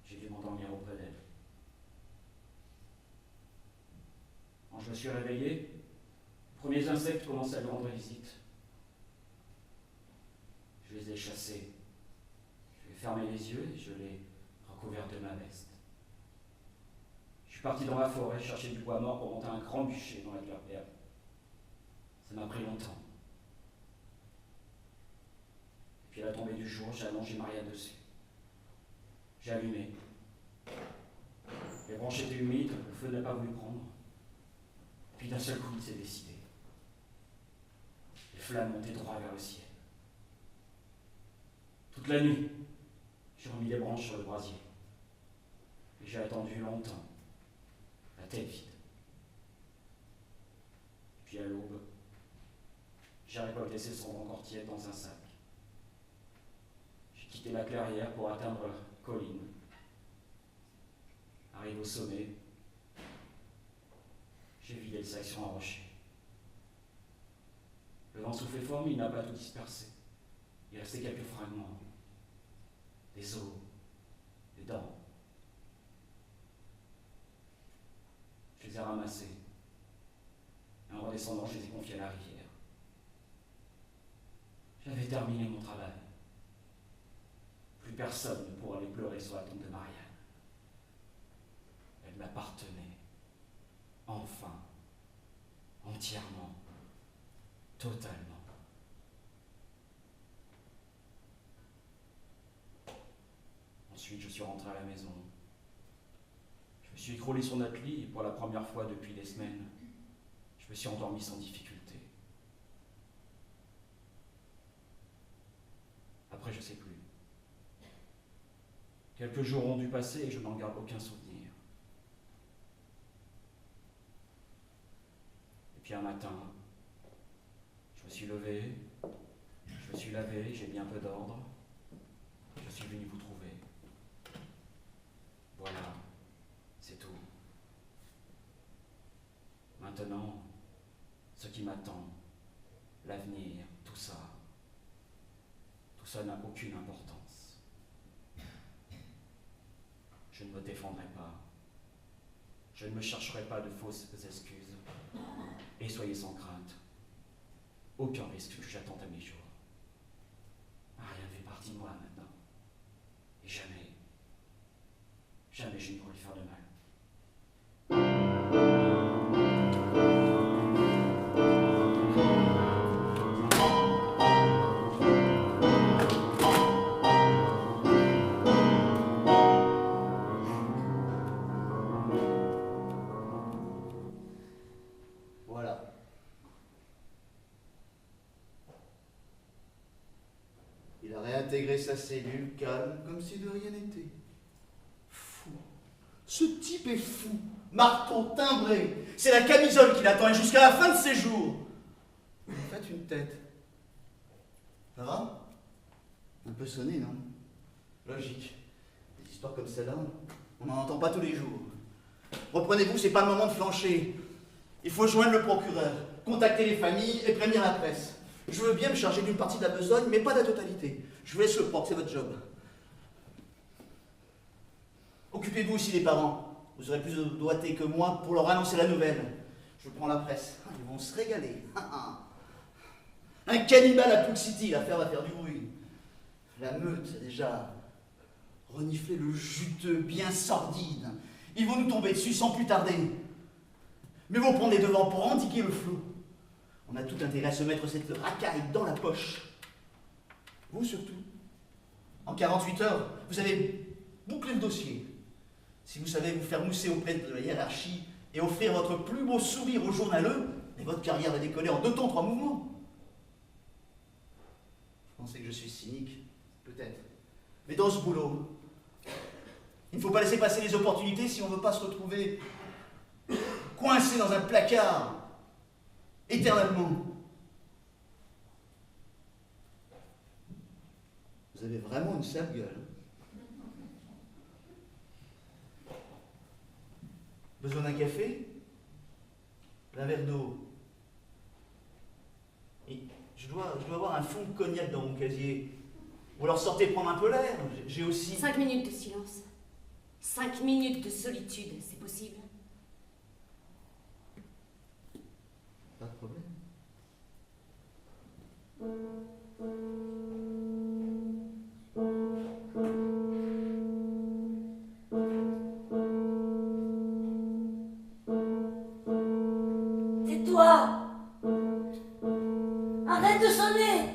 J'ai dû m'endormir auprès d'elle. Quand je me suis réveillé, les premiers insectes commençaient à lui rendre visite. Je les ai chassés. Je lui ai fermé les yeux et je l'ai recouvert de ma veste. Je suis parti dans la forêt chercher du bois mort pour monter un grand bûcher dans la clairière. Ça m'a pris longtemps. Et puis à la tombée du jour, j'ai allongé Maria dessus. J'ai allumé. Les branches étaient humides, le feu n'a pas voulu prendre. Puis d'un seul coup, il s'est décidé. Les flammes montaient droit vers le ciel. Toute la nuit, j'ai remis les branches sur le brasier. Et j'ai attendu longtemps, la tête vide. Puis à l'aube, j'ai récolté ces cendres encore tièdes dans un sac. J'ai quitté la clairière pour atteindre la colline. Arrivé au sommet, j'ai vidé le sac sur un rocher. Le vent soufflait fort, mais il n'a pas tout dispersé. Il restait quelques fragments. Des os, des dents. Je les ai ramassés. En redescendant, je les ai confiés à la rivière. J'avais terminé mon travail. Plus personne ne pourra aller pleurer sur la tombe de Marianne. Elle m'appartenait. Enfin. Entièrement. Totalement. Ensuite, je suis rentré à la maison. Je me suis écroulé sur notre lit et pour la première fois depuis des semaines, je me suis endormi sans difficulté. Après, je ne sais plus. Quelques jours ont dû passer et je n'en garde aucun souvenir. Et puis un matin, suis levé, je me suis lavé, j'ai mis un peu d'ordre. Je suis venu vous trouver. Voilà, c'est tout. Maintenant, ce qui m'attend, l'avenir, tout ça n'a aucune importance. Je ne me défendrai pas. Je ne me chercherai pas de fausses excuses. Et soyez sans crainte. Aucun risque que j'attends à mes jours. Rien ne fait partie de moi maintenant. Et jamais je ne pourrai lui faire de mal. Voilà. Il a réintégré sa cellule, calme, comme si de rien n'était. Fou. Ce type est fou. Marteau timbré. C'est la camisole qui l'attend et jusqu'à la fin de ses jours. Vous faites une tête. Ça va? Un peu sonné, non? Logique. Des histoires comme celle-là, on n'en entend pas tous les jours. Reprenez-vous, c'est pas le moment de flancher. Il faut joindre le procureur, contacter les familles et prévenir la presse. Je veux bien me charger d'une partie de la besogne, mais pas de la totalité. Je vous laisse le proc, c'est votre job. Occupez-vous aussi des parents. Vous aurez plus de doigté que moi pour leur annoncer la nouvelle. Je prends la presse. Ils vont se régaler. Un cannibale à Pool City, l'affaire va faire du bruit. La meute a déjà reniflé le juteux bien sordide. Ils vont nous tomber dessus sans plus tarder. Mais vont prendre les devants pour endiguer le flot. On a tout intérêt à se mettre cette racaille dans la poche. Vous surtout. En 48 heures, vous avez bouclé le dossier. Si vous savez vous faire mousser auprès de la hiérarchie et offrir votre plus beau sourire aux journaleux, et votre carrière va décoller en 2 temps, 3 mouvements. Vous pensez que je suis cynique? Peut-être. Mais dans ce boulot, il ne faut pas laisser passer les opportunités si on ne veut pas se retrouver coincé dans un placard éternellement. Vous avez vraiment une sale gueule. Besoin d'un café? Un verre d'eau? Je dois avoir un fond de cognac dans mon casier. Ou alors sortez prendre un peu l'air. J'ai aussi... 5 minutes de silence. 5 minutes de solitude, c'est possible? Pas de problème. Tais-toi! Arrête de sonner!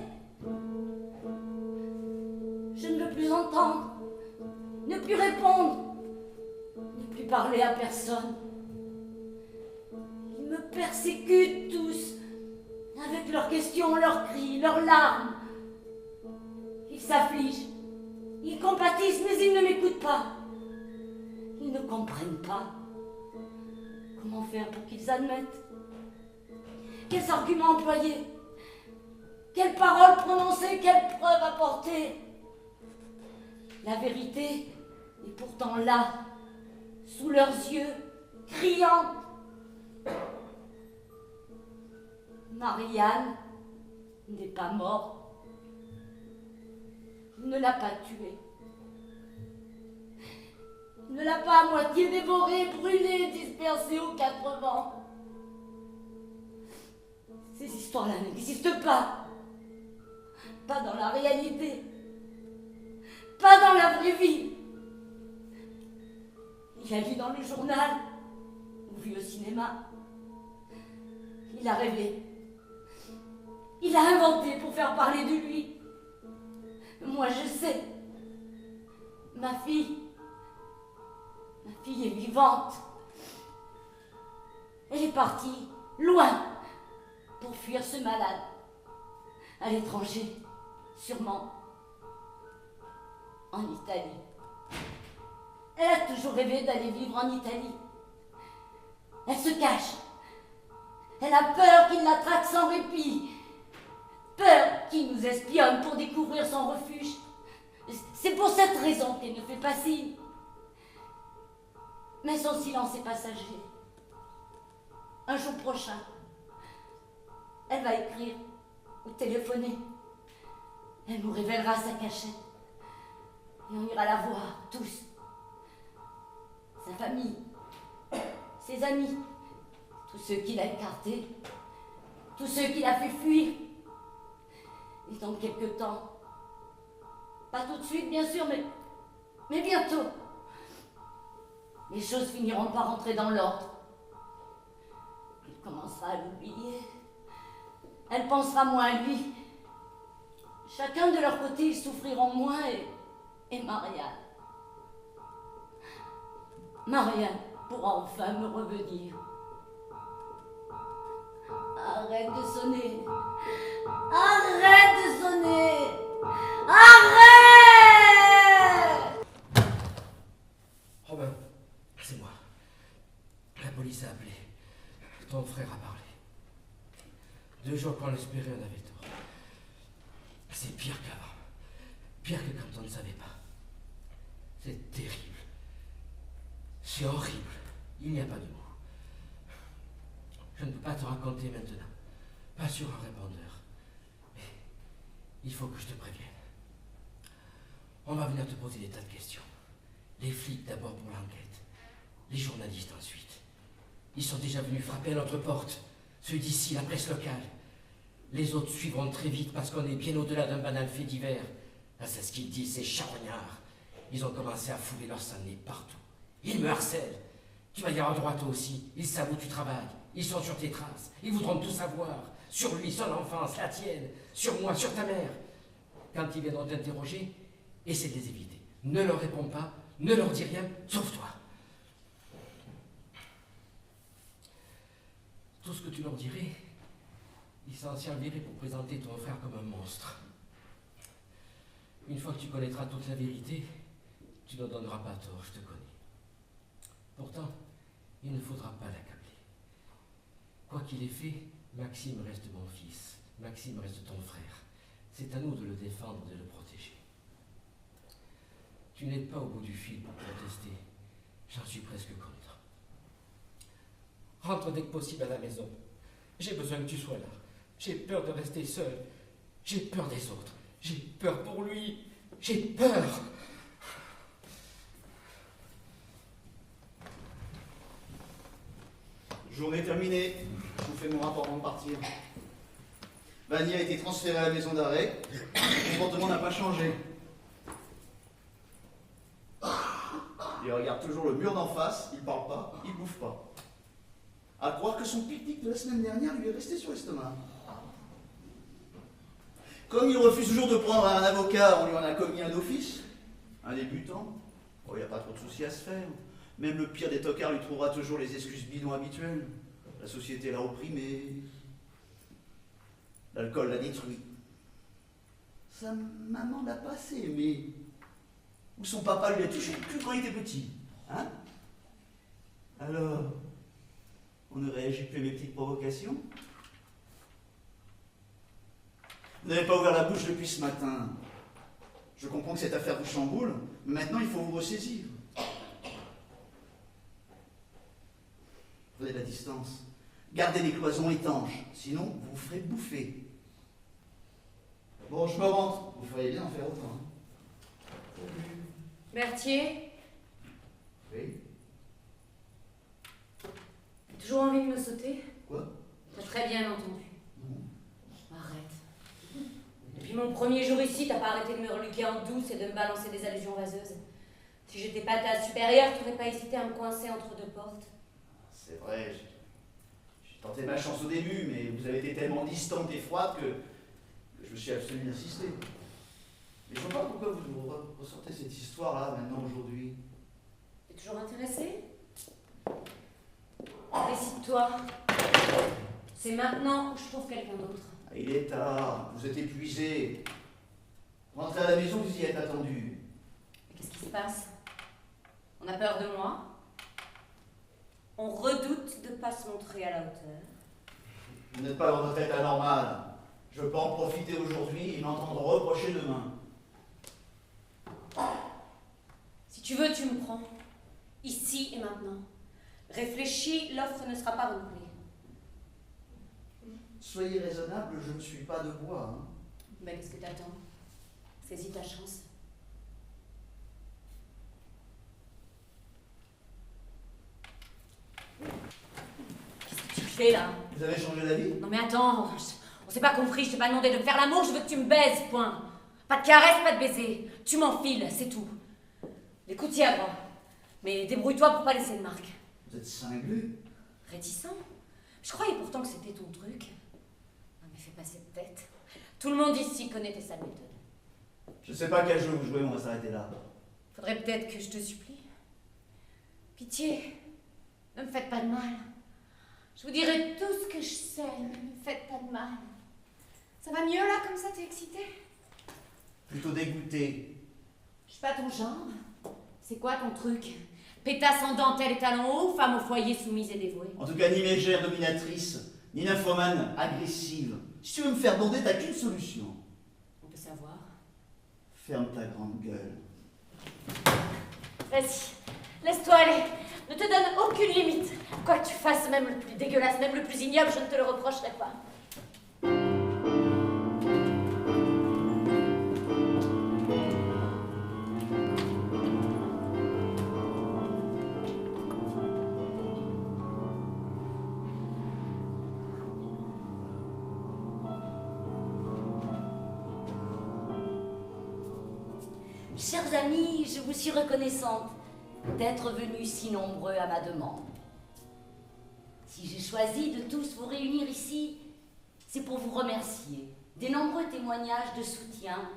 Je ne veux plus entendre, ne plus répondre, ne plus parler à personne. Ils me persécutent tous, avec leurs questions, leurs cris, leurs larmes. Ils s'affligent, ils compatissent, mais ils ne m'écoutent pas. Ils ne comprennent pas. Comment faire pour qu'ils admettent? Quels arguments employer? Quelles paroles prononcer? Quelles preuves apporter? La vérité est pourtant là, sous leurs yeux, criante. Marianne n'est pas morte. Il ne l'a pas tuée. Il ne l'a pas à moitié dévorée, brûlée, dispersée aux 4 vents. Ces histoires-là n'existent pas. Pas dans la réalité. Pas dans la vraie vie. Il a lu dans le journal, ou vu au cinéma. Il a rêvé. Il a inventé pour faire parler de lui. Moi, je sais. Ma fille est vivante. Elle est partie, loin, pour fuir ce malade. À l'étranger, sûrement. En Italie. Elle a toujours rêvé d'aller vivre en Italie. Elle se cache. Elle a peur qu'il la traque sans répit. Peur qu'il nous espionne pour découvrir son refuge. C'est pour cette raison qu'elle ne fait pas signe. Mais son silence est passager. Un jour prochain, elle va écrire ou téléphoner. Elle nous révélera sa cachette. Et on ira la voir, tous. Sa famille, ses amis, tous ceux qui l'a écarté, tous ceux qui l'a fait fuir. Et dans quelque temps, pas tout de suite bien sûr, mais bientôt, les choses finiront par rentrer dans l'ordre. Il commencera à l'oublier. Elle pensera moins à lui. Chacun de leur côté, ils souffriront moins et Marianne pourra enfin me revenir. Arrête de sonner. Arrête de sonner. Arrête! Robin, c'est moi. La police a appelé. Ton frère a parlé. 2 jours qu'on l'espérait, on avait tort. C'est pire qu'avant. Pire que quand on ne savait pas. C'est terrible. C'est horrible. Il n'y a pas de mots. Je ne peux pas te raconter maintenant. Pas sur un répondeur. Mais il faut que je te prévienne. On va venir te poser des tas de questions. Les flics d'abord pour l'enquête. Les journalistes ensuite. Ils sont déjà venus frapper à notre porte. Ceux d'ici, la presse locale. Les autres suivront très vite parce qu'on est bien au-delà d'un banal fait divers. Là, c'est ce qu'ils disent, ces charognards. Ils ont commencé à fouler leur sang de nez partout. Ils me harcèlent. Tu vas y avoir droit toi aussi. Ils savent où tu travailles. Ils sont sur tes traces. Ils voudront tout savoir. Sur lui, son enfance, la tienne. Sur moi, sur ta mère. Quand ils viendront t'interroger, essaie de les éviter. Ne leur réponds pas. Ne leur dis rien. Sauve-toi. Tout ce que tu leur dirais, ils s'en serviraient pour présenter ton frère comme un monstre. Une fois que tu connaîtras toute la vérité, tu ne donneras pas tort, je te connais. Pourtant, il ne faudra pas l'accabler. Quoi qu'il ait fait, Maxime reste mon fils. Maxime reste ton frère. C'est à nous de le défendre, de le protéger. Tu n'es pas au bout du fil pour protester. J'en suis presque contre. Rentre dès que possible à la maison. J'ai besoin que tu sois là. J'ai peur de rester seul. J'ai peur des autres. J'ai peur pour lui. J'ai peur. Journée terminée. Je vous fais mon rapport avant de partir. Vanny a été transférée à la maison d'arrêt. Son comportement n'a pas changé. Il regarde toujours le mur d'en face, il parle pas, il bouffe pas. À croire que son pique-nique de la semaine dernière lui est resté sur l'estomac. Comme il refuse toujours de prendre un avocat, on lui en a commis un d'office. Un débutant. Oh, il n'y a pas trop de soucis à se faire. Même le pire des tocards lui trouvera toujours les excuses bidons habituelles. La société l'a opprimé. L'alcool l'a détruit. Sa maman l'a pas assez aimé. Ou son papa lui a touché que quand il était petit. Hein? Alors, on ne réagit plus à mes petites provocations? Vous n'avez pas ouvert la bouche depuis ce matin. Je comprends que cette affaire vous chamboule, mais maintenant il faut vous ressaisir. Prenez la distance. Gardez les cloisons étanches, sinon vous vous ferez bouffer. Bon, je me rentre. Vous feriez bien en faire autant. Salut. Berthier, Oui? toujours envie de me sauter? Quoi? T'as très bien entendu. Non. Arrête. Depuis mon premier jour ici, t'as pas arrêté de me reluquer en douce et de me balancer des allusions vaseuses. Si j'étais pas ta supérieure, t'aurais pas hésité à me coincer entre deux portes. C'est vrai, j'ai tenté ma chance au début, mais vous avez été tellement distante et froide que je me suis abstenu d'insister. Mais je vois pas pourquoi vous ressortez cette histoire-là maintenant, aujourd'hui. T'es toujours intéressé? Décide-toi. C'est maintenant ou je trouve quelqu'un d'autre. Il est tard, vous êtes épuisé. Rentrez à la maison, vous y êtes attendu. Qu'est-ce qui se passe? On a peur de moi? On redoute de ne pas se montrer à la hauteur. Vous n'êtes pas dans votre état normal. Je peux en profiter aujourd'hui et l'entendre reprocher demain. Si tu veux, tu me prends. Ici et maintenant. Réfléchis, l'offre ne sera pas renouvelée. Soyez raisonnable, je ne suis pas de bois. Hein. Ben, qu'est-ce que t'attends? Saisis ta chance. Qu'est-ce que tu fais là? Vous avez changé d'avis? Non mais attends, on s'est pas compris, je t'ai pas demandé de me faire l'amour, je veux que tu me baises, point. Pas de caresse, pas de baiser. Tu m'enfiles, c'est tout. Les coups tiers, moi. Mais débrouille-toi pour pas laisser de marque. Vous êtes cinglé. Réticent? Je croyais pourtant que c'était ton truc. Non mais fais pas cette tête. Tout le monde ici connaît tes sales méthodes. Je sais pas quel jeu vous jouez, on va s'arrêter là. Faudrait peut-être que je te supplie. Pitié, ne me faites pas de mal. Je vous dirai tout ce que je sais, mais ne me faites pas de mal. Ça va mieux là, comme ça, t'es excitée? Plutôt dégoûté. Je suis pas ton genre. C'est quoi ton truc? Pétasse en dentelle et talons hauts, femme au foyer soumise et dévouée? En tout cas, ni mégère dominatrice, ni nymphomane agressive. Si tu veux me faire bander, t'as qu'une solution. On peut savoir. Ferme ta grande gueule. Vas-y, laisse-toi aller. Ne te donne aucune limite. Quoi que tu fasses, même le plus dégueulasse, même le plus ignoble, je ne te le reprocherai pas. Chers amis, je vous suis reconnaissante d'être venus si nombreux à ma demande. Si j'ai choisi de tous vous réunir ici, c'est pour vous remercier des nombreux témoignages de soutien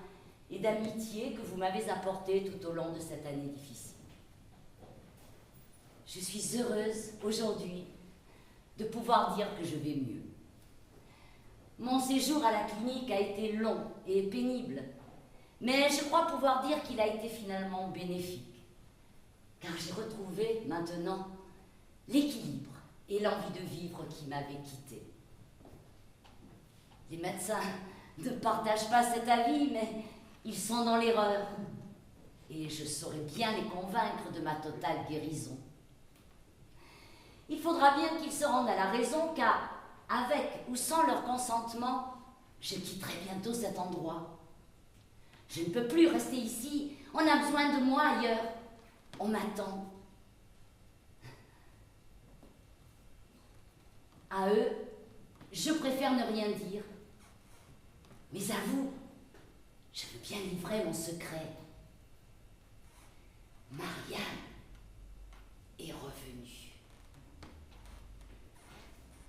et d'amitié que vous m'avez apportés tout au long de cette année difficile. Je suis heureuse aujourd'hui de pouvoir dire que je vais mieux. Mon séjour à la clinique a été long et pénible, mais je crois pouvoir dire qu'il a été finalement bénéfique, car j'ai retrouvé maintenant l'équilibre et l'envie de vivre qui m'avaient quitté. Les médecins ne partagent pas cet avis, mais ils sont dans l'erreur, et je saurai bien les convaincre de ma totale guérison. Il faudra bien qu'ils se rendent à la raison, car avec ou sans leur consentement, je quitterai bientôt cet endroit. Je ne peux plus rester ici. On a besoin de moi ailleurs. On m'attend. À eux, je préfère ne rien dire. Mais à vous, je veux bien livrer mon secret. Marianne est revenue.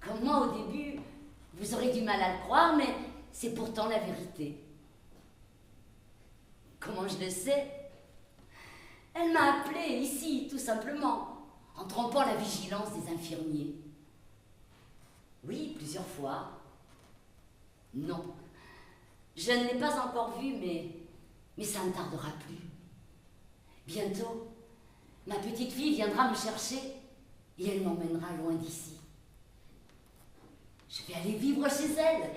Comme moi au début, vous aurez du mal à le croire, mais c'est pourtant la vérité. Comment je le sais? Elle m'a appelée ici, tout simplement, en trompant la vigilance des infirmiers. Oui, plusieurs fois. Non, je ne l'ai pas encore vue, mais ça ne tardera plus. Bientôt, ma petite fille viendra me chercher et elle m'emmènera loin d'ici. Je vais aller vivre chez elle.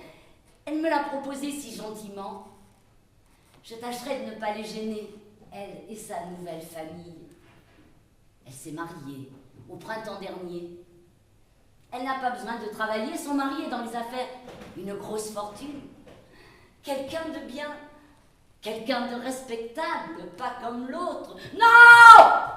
Elle me l'a proposé si gentiment. Je tâcherai de ne pas les gêner, elle et sa nouvelle famille. Elle s'est mariée au printemps dernier. Elle n'a pas besoin de travailler, son mari est dans les affaires. Une grosse fortune. Quelqu'un de bien, quelqu'un de respectable, pas comme l'autre. Non!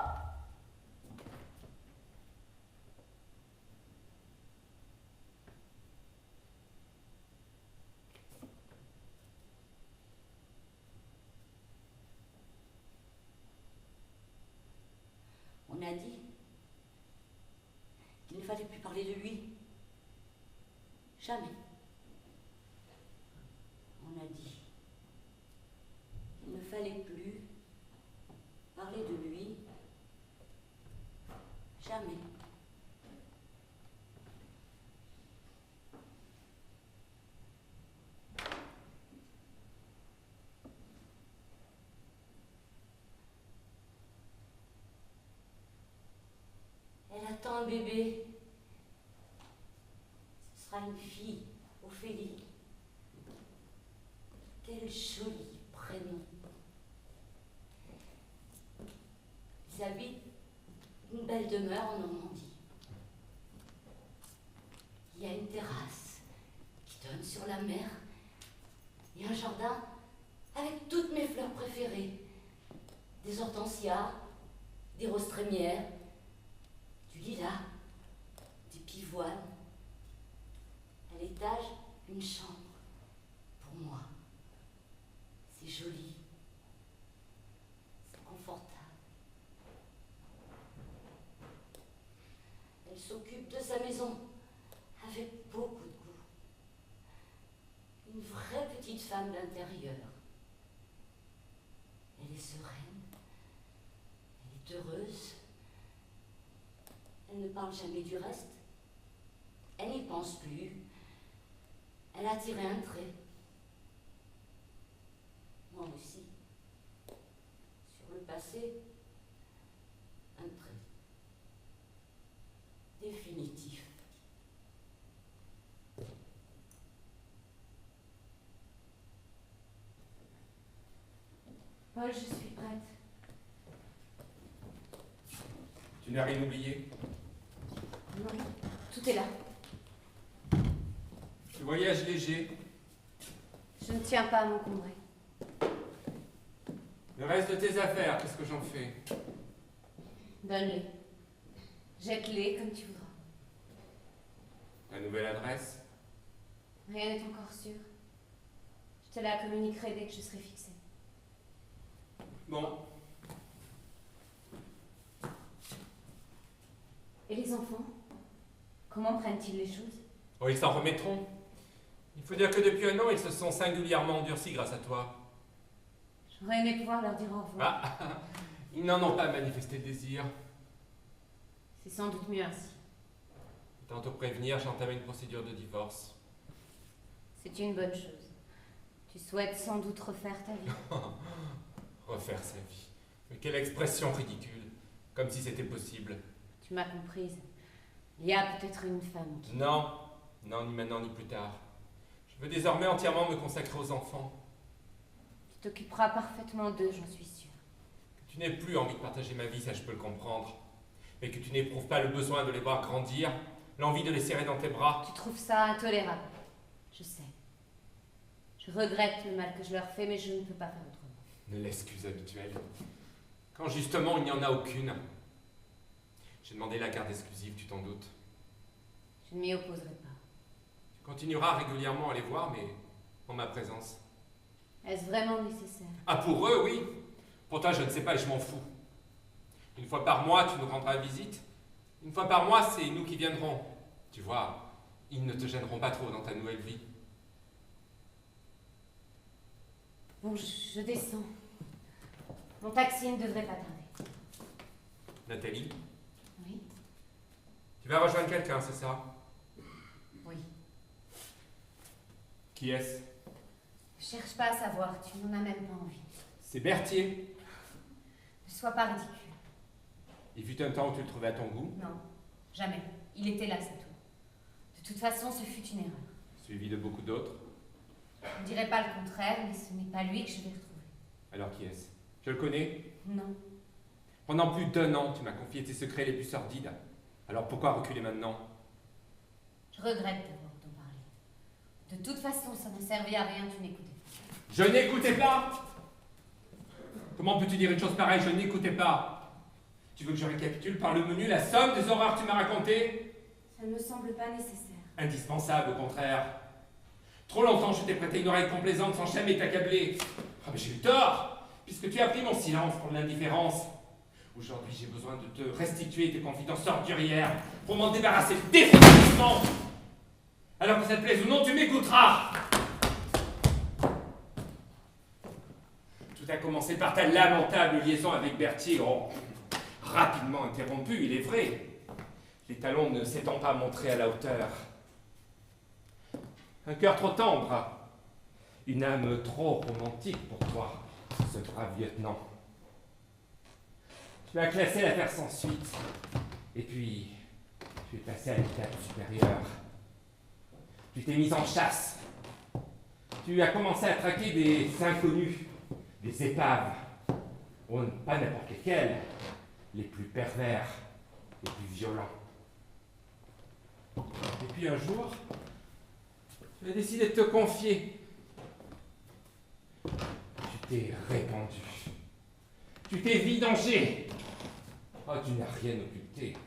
On a dit qu'il ne fallait plus parler de lui. Jamais. On a dit qu'il ne fallait plus parler de lui. Jamais. Elle attend un bébé. Ce sera une fille, Ophélie. demeure en Normandie. Il y a une terrasse qui donne sur la mer et un jardin avec toutes mes fleurs préférées. Des hortensias, des roses trémières, du lilas, des pivoines. À l'étage, une chambre pour moi. C'est joli, c'est confortable. Elle s'occupe de sa maison avec beaucoup de goût. Une vraie petite femme d'intérieur. Elle est sereine, elle est heureuse. Elle ne parle jamais du reste. Elle n'y pense plus. Elle a tiré un trait. Moi aussi. Sur le passé, un trait. Définitif. Paul, je suis prête. Tu n'as rien oublié? Non, tout est là. Tu voyages léger. Je ne tiens pas à m'encombrer. Le reste de tes affaires, qu'est-ce que j'en fais? Donne-les. Jette-les comme tu voudras. Ta nouvelle adresse? Rien n'est encore sûr. Je te la communiquerai dès que je serai fixée. Bon. Et les enfants? Comment prennent-ils les choses? Oh, ils s'en remettront. Il faut dire que depuis un an, ils se sont singulièrement endurcis grâce à toi. J'aurais aimé pouvoir leur dire au revoir. Ah, ils n'en ont pas manifesté le désir. C'est sans doute mieux ainsi. Tant te prévenir, j'ai entamé une procédure de divorce. C'est une bonne chose. Tu souhaites sans doute refaire ta vie. Refaire sa vie. Mais quelle expression ridicule. Comme si c'était possible. Tu m'as comprise. Il y a peut-être une femme qui... Non, non, ni maintenant ni plus tard. Je veux désormais entièrement me consacrer aux enfants. Tu t'occuperas parfaitement d'eux, j'en suis sûre. Que tu n'aies plus envie de partager ma vie, ça je peux le comprendre. Mais que tu n'éprouves pas le besoin de les voir grandir, l'envie de les serrer dans tes bras. Tu trouves ça intolérable. Je sais. Je regrette le mal que je leur fais, mais je ne peux pas faire autrement. L'excuse habituelle. Quand justement il n'y en a aucune. J'ai demandé la garde exclusive, tu t'en doutes. Je ne m'y opposerai pas. Tu continueras régulièrement à les voir, mais en ma présence. Est-ce vraiment nécessaire? Ah, pour eux, oui. Pour toi, je ne sais pas et je m'en fous. Une fois par mois, tu nous rendras visite. Une fois par mois, c'est nous qui viendrons. Tu vois, ils ne te gêneront pas trop dans ta nouvelle vie. Bon, je descends. Mon taxi ne devrait pas tarder. Nathalie, Oui? tu vas rejoindre quelqu'un, c'est ça? Oui. Qui est-ce? Ne cherche pas à savoir, tu n'en as même pas envie. C'est Berthier. Ne sois pas ridicule. Il fut un temps où tu le trouvais à ton goût, Non, jamais. Il était là, c'est tout. De toute façon, ce fut une erreur. suivi de beaucoup d'autres. Je ne dirais pas le contraire, mais ce n'est pas lui que je vais retrouver. Alors qui est-ce? Je le connais? Non. Pendant plus d'1 an, tu m'as confié tes secrets les plus sordides. Alors pourquoi reculer maintenant? Je regrette d'avoir t'en parlé. De toute façon, ça ne servait à rien, tu n'écoutais pas. Je n'écoutais pas! Comment peux-tu dire une chose pareille? Je n'écoutais pas. Tu veux que je récapitule par le menu la somme des horreurs que tu m'as racontées? Ça ne me semble pas nécessaire. Indispensable, au contraire. Trop longtemps, je t'ai prêté une oreille complaisante sans jamais t'accabler. Ah, mais j'ai eu tort, puisque tu as pris mon silence pour l'indifférence. Aujourd'hui, j'ai besoin de te restituer tes confidences ordurières pour m'en débarrasser définitivement. Alors que ça te plaise ou non, tu m'écouteras. Tout a commencé par ta lamentable liaison avec Berthier. Oh, rapidement interrompue, il est vrai. Les talons ne s'étant pas montrés à la hauteur. Un cœur trop tendre, une âme trop romantique pour toi, ce brave lieutenant. Tu as classé l'affaire sans suite, et puis tu es passé à l'étape supérieure. Tu t'es mise en chasse. Tu as commencé à traquer des inconnus, des épaves. Oh, pas n'importe lesquels, les plus pervers. les plus violents. Et puis un jour, tu as décidé de te confier. Tu t'es répandu. Tu t'es vidangé. Oh, tu n'as rien occulté.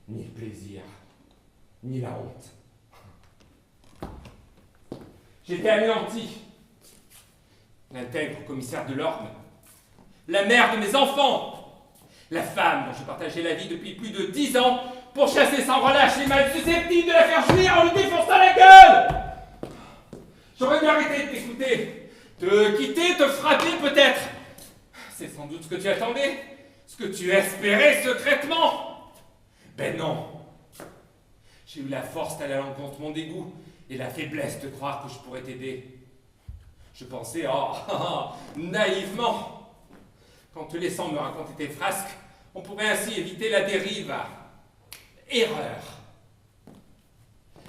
Ni le plaisir, ni la honte. J'étais anéanti. L'intègre commissaire de l'Orme, la mère de mes enfants, la femme dont je partageais la vie depuis plus de 10 ans pour chasser sans relâche les mâles susceptibles de la faire jouir en lui défonçant la gueule. J'aurais dû arrêter de t'écouter, te quitter, te frapper peut-être. C'est sans doute ce que tu attendais, ce que tu espérais secrètement. Ben non. J'ai eu la force d'aller à l'encontre de mon dégoût et la faiblesse de croire que je pourrais t'aider. Je pensais, naïvement, qu'en te laissant me raconter tes frasques, on pourrait ainsi éviter la dérive. Erreur.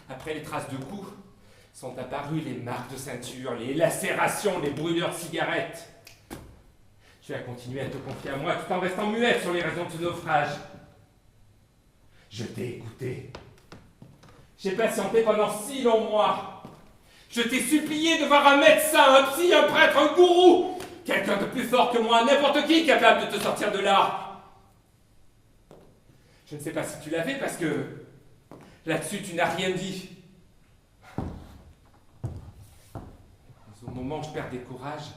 Après les traces de coups, sont apparues les marques de ceinture, les lacérations, les brûlures de cigarettes. Tu as continué à te confier à moi tout en restant muette sur les raisons de ce naufrage. Je t'ai écouté. J'ai patienté pendant 6 longs mois. Je t'ai supplié de voir un médecin, un psy, un prêtre, un gourou, quelqu'un de plus fort que moi, n'importe qui capable de te sortir de là. Je ne sais pas si tu l'as fait parce que là-dessus tu n'as rien dit. Mais au moment où je perdais courage,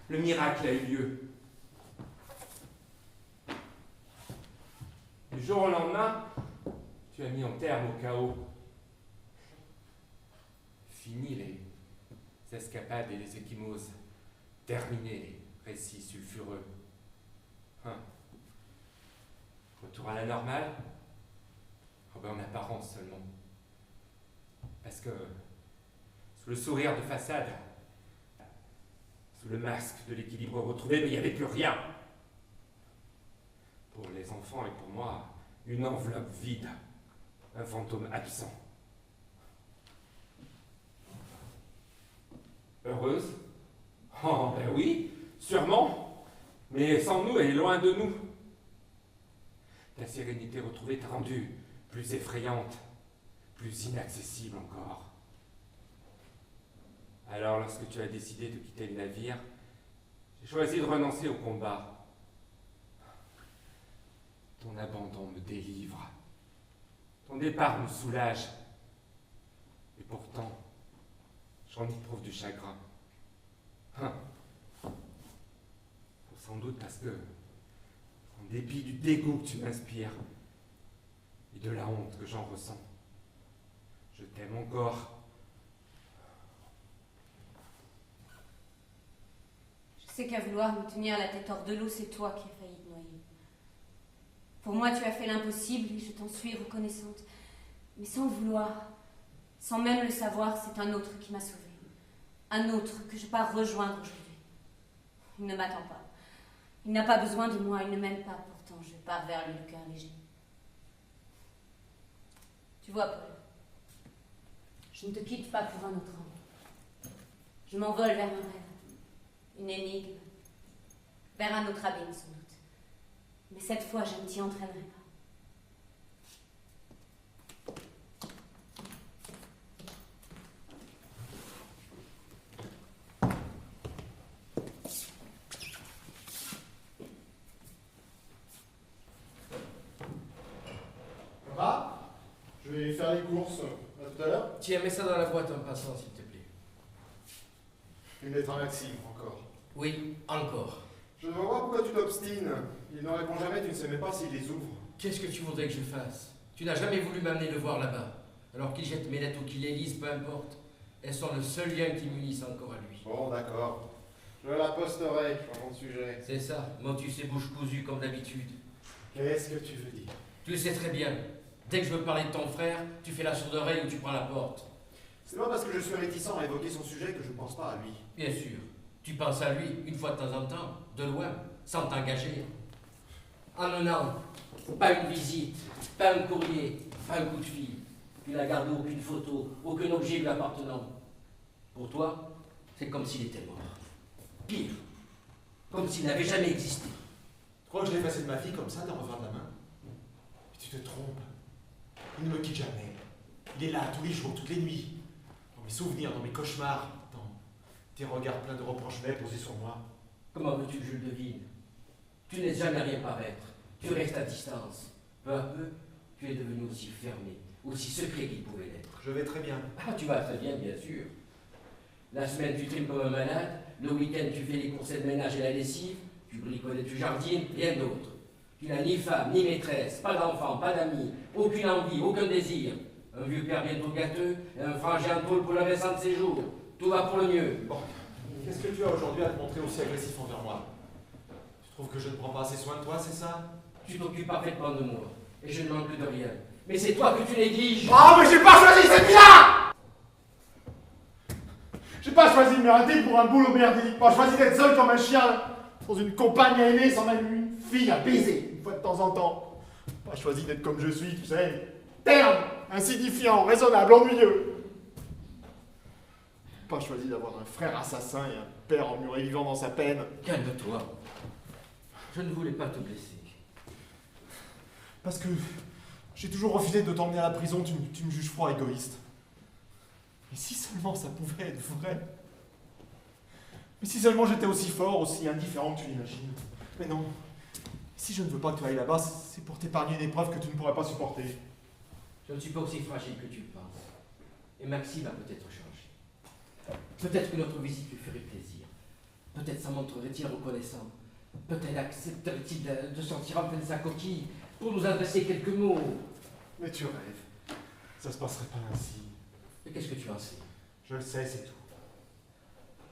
le miracle a eu lieu. Du jour au lendemain, tu as mis un terme au chaos. Fini les escapades et les ecchymoses. Terminé les récits sulfureux. Retour à la normale? Oh ben en apparence seulement. Parce que, sous le sourire de façade, sous le masque de l'équilibre retrouvé, mais il n'y avait plus rien. Pour les enfants et pour moi, une enveloppe vide, un fantôme absent. Heureuse? Oh, ben oui, sûrement, mais sans nous et loin de nous. Ta sérénité retrouvée t'a rendue plus effrayante, plus inaccessible encore. Alors, lorsque tu as décidé de quitter le navire, j'ai choisi de renoncer au combat. Ton abandon me délivre. Ton départ me soulage. Et pourtant, j'en éprouve du chagrin. Sans doute parce que, en dépit du dégoût que tu m'inspires, et de la honte que j'en ressens, je t'aime encore. Je sais qu'à vouloir me tenir la tête hors de l'eau, c'est toi qui as failli te noyer. Pour moi, tu as fait l'impossible et je t'en suis reconnaissante. Mais sans le vouloir, sans même le savoir, c'est un autre qui m'a sauvée. Un autre que je pars rejoindre aujourd'hui. Il ne m'attend pas. Il n'a pas besoin de moi, il ne m'aime pas. Pourtant, je pars vers lui le cœur léger. Tu vois, Paul, je ne te quitte pas pour un autre homme. Je m'envole vers un rêve, une énigme, vers un autre abîme sans doute. Mais cette fois, je ne t'y entraînerai pas. Je vais faire les courses. À tout à l'heure. Tiens, mets ça dans la boîte en passant, s'il te plaît. Une lettre à Maxime, encore. Oui, encore. Je ne vois pas pourquoi tu t'obstines. Il ne répond jamais, tu ne sais même pas s'il les ouvre. Qu'est-ce que tu voudrais que je fasse? Tu n'as jamais voulu m'amener le voir là-bas. Alors qu'il jette mes lettres ou qu'il les lise, peu importe. Elles sont le seul lien qui m'unisse encore à lui. Bon, d'accord. Je la posterai, sur mon sujet. C'est ça, motus et bouche cousue comme d'habitude. Qu'est-ce que tu veux dire? Tu le sais très bien. Dès que je veux parler de ton frère, tu fais la sourde oreille ou tu prends la porte. C'est pas parce que je suis réticent à évoquer son sujet que je ne pense pas à lui. Bien sûr. Tu penses à lui une fois de temps en temps, de loin, sans t'engager. En un an, pas une visite, pas un courrier, pas un coup de fil. Tu n'as gardé aucune photo, aucun objet lui appartenant. Pour toi, c'est comme s'il était mort. Pire, comme s'il n'avait jamais existé. Tu crois que je l'ai effacé de ma vie comme ça, d'un revers de la main? te trompes. Il ne me quitte jamais. Il est là tous les jours, toutes les nuits. Dans mes souvenirs, dans mes cauchemars, dans tes regards pleins de reproches nets posés sur moi. Comment veux-tu que je le devine? Tu ne laisses jamais rien paraître. Tu restes à distance. Peu à peu, tu es devenu aussi fermé, aussi secret qu'il pouvait l'être. Je vais très bien. Ah, tu vas très bien, bien sûr. La semaine, tu trimes comme un malade. Le week-end, tu fais les courses et le ménage et la lessive. Tu bricoles et tu jardines, rien d'autre. Tu n'as ni femme, ni maîtresse, pas d'enfant, pas d'amis, aucune envie, aucun désir. Un vieux père bientôt gâteux et un frangin en tôle pour le restant de ses jours. Tout va pour le mieux. Bon, qu'est-ce que tu as aujourd'hui à te montrer aussi agressif envers moi? Tu trouves que je ne prends pas assez soin de toi, c'est ça? Tu t'occupes parfaitement de moi. Et je ne manque de rien. Mais c'est toi que tu négliges. Oh, mais j'ai pas choisi cette vie-là! J'ai pas choisi de me rater pour un boulot merdique. Pas choisi d'être seul comme un chien, sans une compagne à aimer, sans même une fille à baiser, une fois de temps en temps. Pas choisi d'être comme je suis, tu sais. Terne, insignifiant, raisonnable, ennuyeux. Pas choisi d'avoir un frère assassin et un père emmuré vivant dans sa peine. Calme-toi. Je ne voulais pas te blesser. Parce que j'ai toujours refusé de t'emmener à la prison, tu me juges froid, égoïste. Mais si seulement ça pouvait être vrai. Mais si seulement j'étais aussi fort, aussi indifférent que tu l'imagines. Mais non. Si je ne veux pas que tu ailles là-bas, c'est pour t'épargner une épreuve que tu ne pourrais pas supporter. Je ne suis pas aussi fragile que tu le penses. Et Maxime a peut-être changé. Peut-être que notre visite lui ferait plaisir. Peut-être s'en montrerait-il reconnaissant. Peut-être accepterait-il de sortir enfin de sa coquille pour nous adresser quelques mots. Mais tu rêves. Ça se passerait pas ainsi. Et qu'est-ce que tu en sais? Je le sais, c'est tout.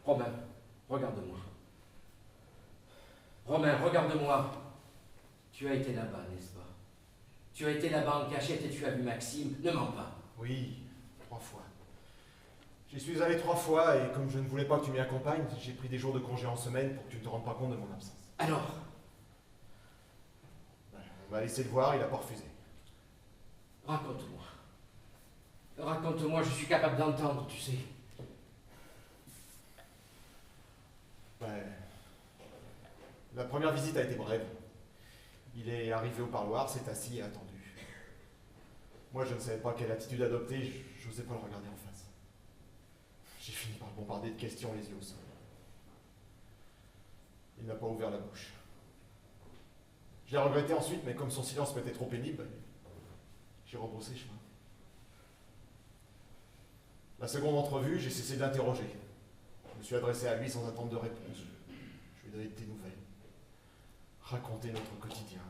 Romain, regarde-moi. Romain, regarde-moi. Tu as été là-bas, n'est-ce pas? Tu as été là-bas en cachette et tu as vu Maxime. Ne mens pas. Oui, 3 fois. J'y suis allé 3 fois et comme je ne voulais pas que tu m'y accompagnes, j'ai pris des jours de congé en semaine pour que tu ne te rendes pas compte de mon absence. Alors? On m'a laissé le voir, il a pas refusé. Raconte-moi. Raconte-moi, je suis capable d'entendre, tu sais. Ouais. La première visite a été brève. Il est arrivé au parloir, s'est assis et attendu. Moi, je ne savais pas quelle attitude adopter, j'osais pas le regarder en face. J'ai fini par le bombarder de questions, les yeux au sol. Il n'a pas ouvert la bouche. Je l'ai regretté ensuite, mais comme son silence m'était trop pénible, j'ai rebroussé chemin. La seconde entrevue, j'ai cessé de l'interroger. Je me suis adressé à lui sans attendre de réponse. Je lui ai donné de tes nouvelles. Raconter notre quotidien,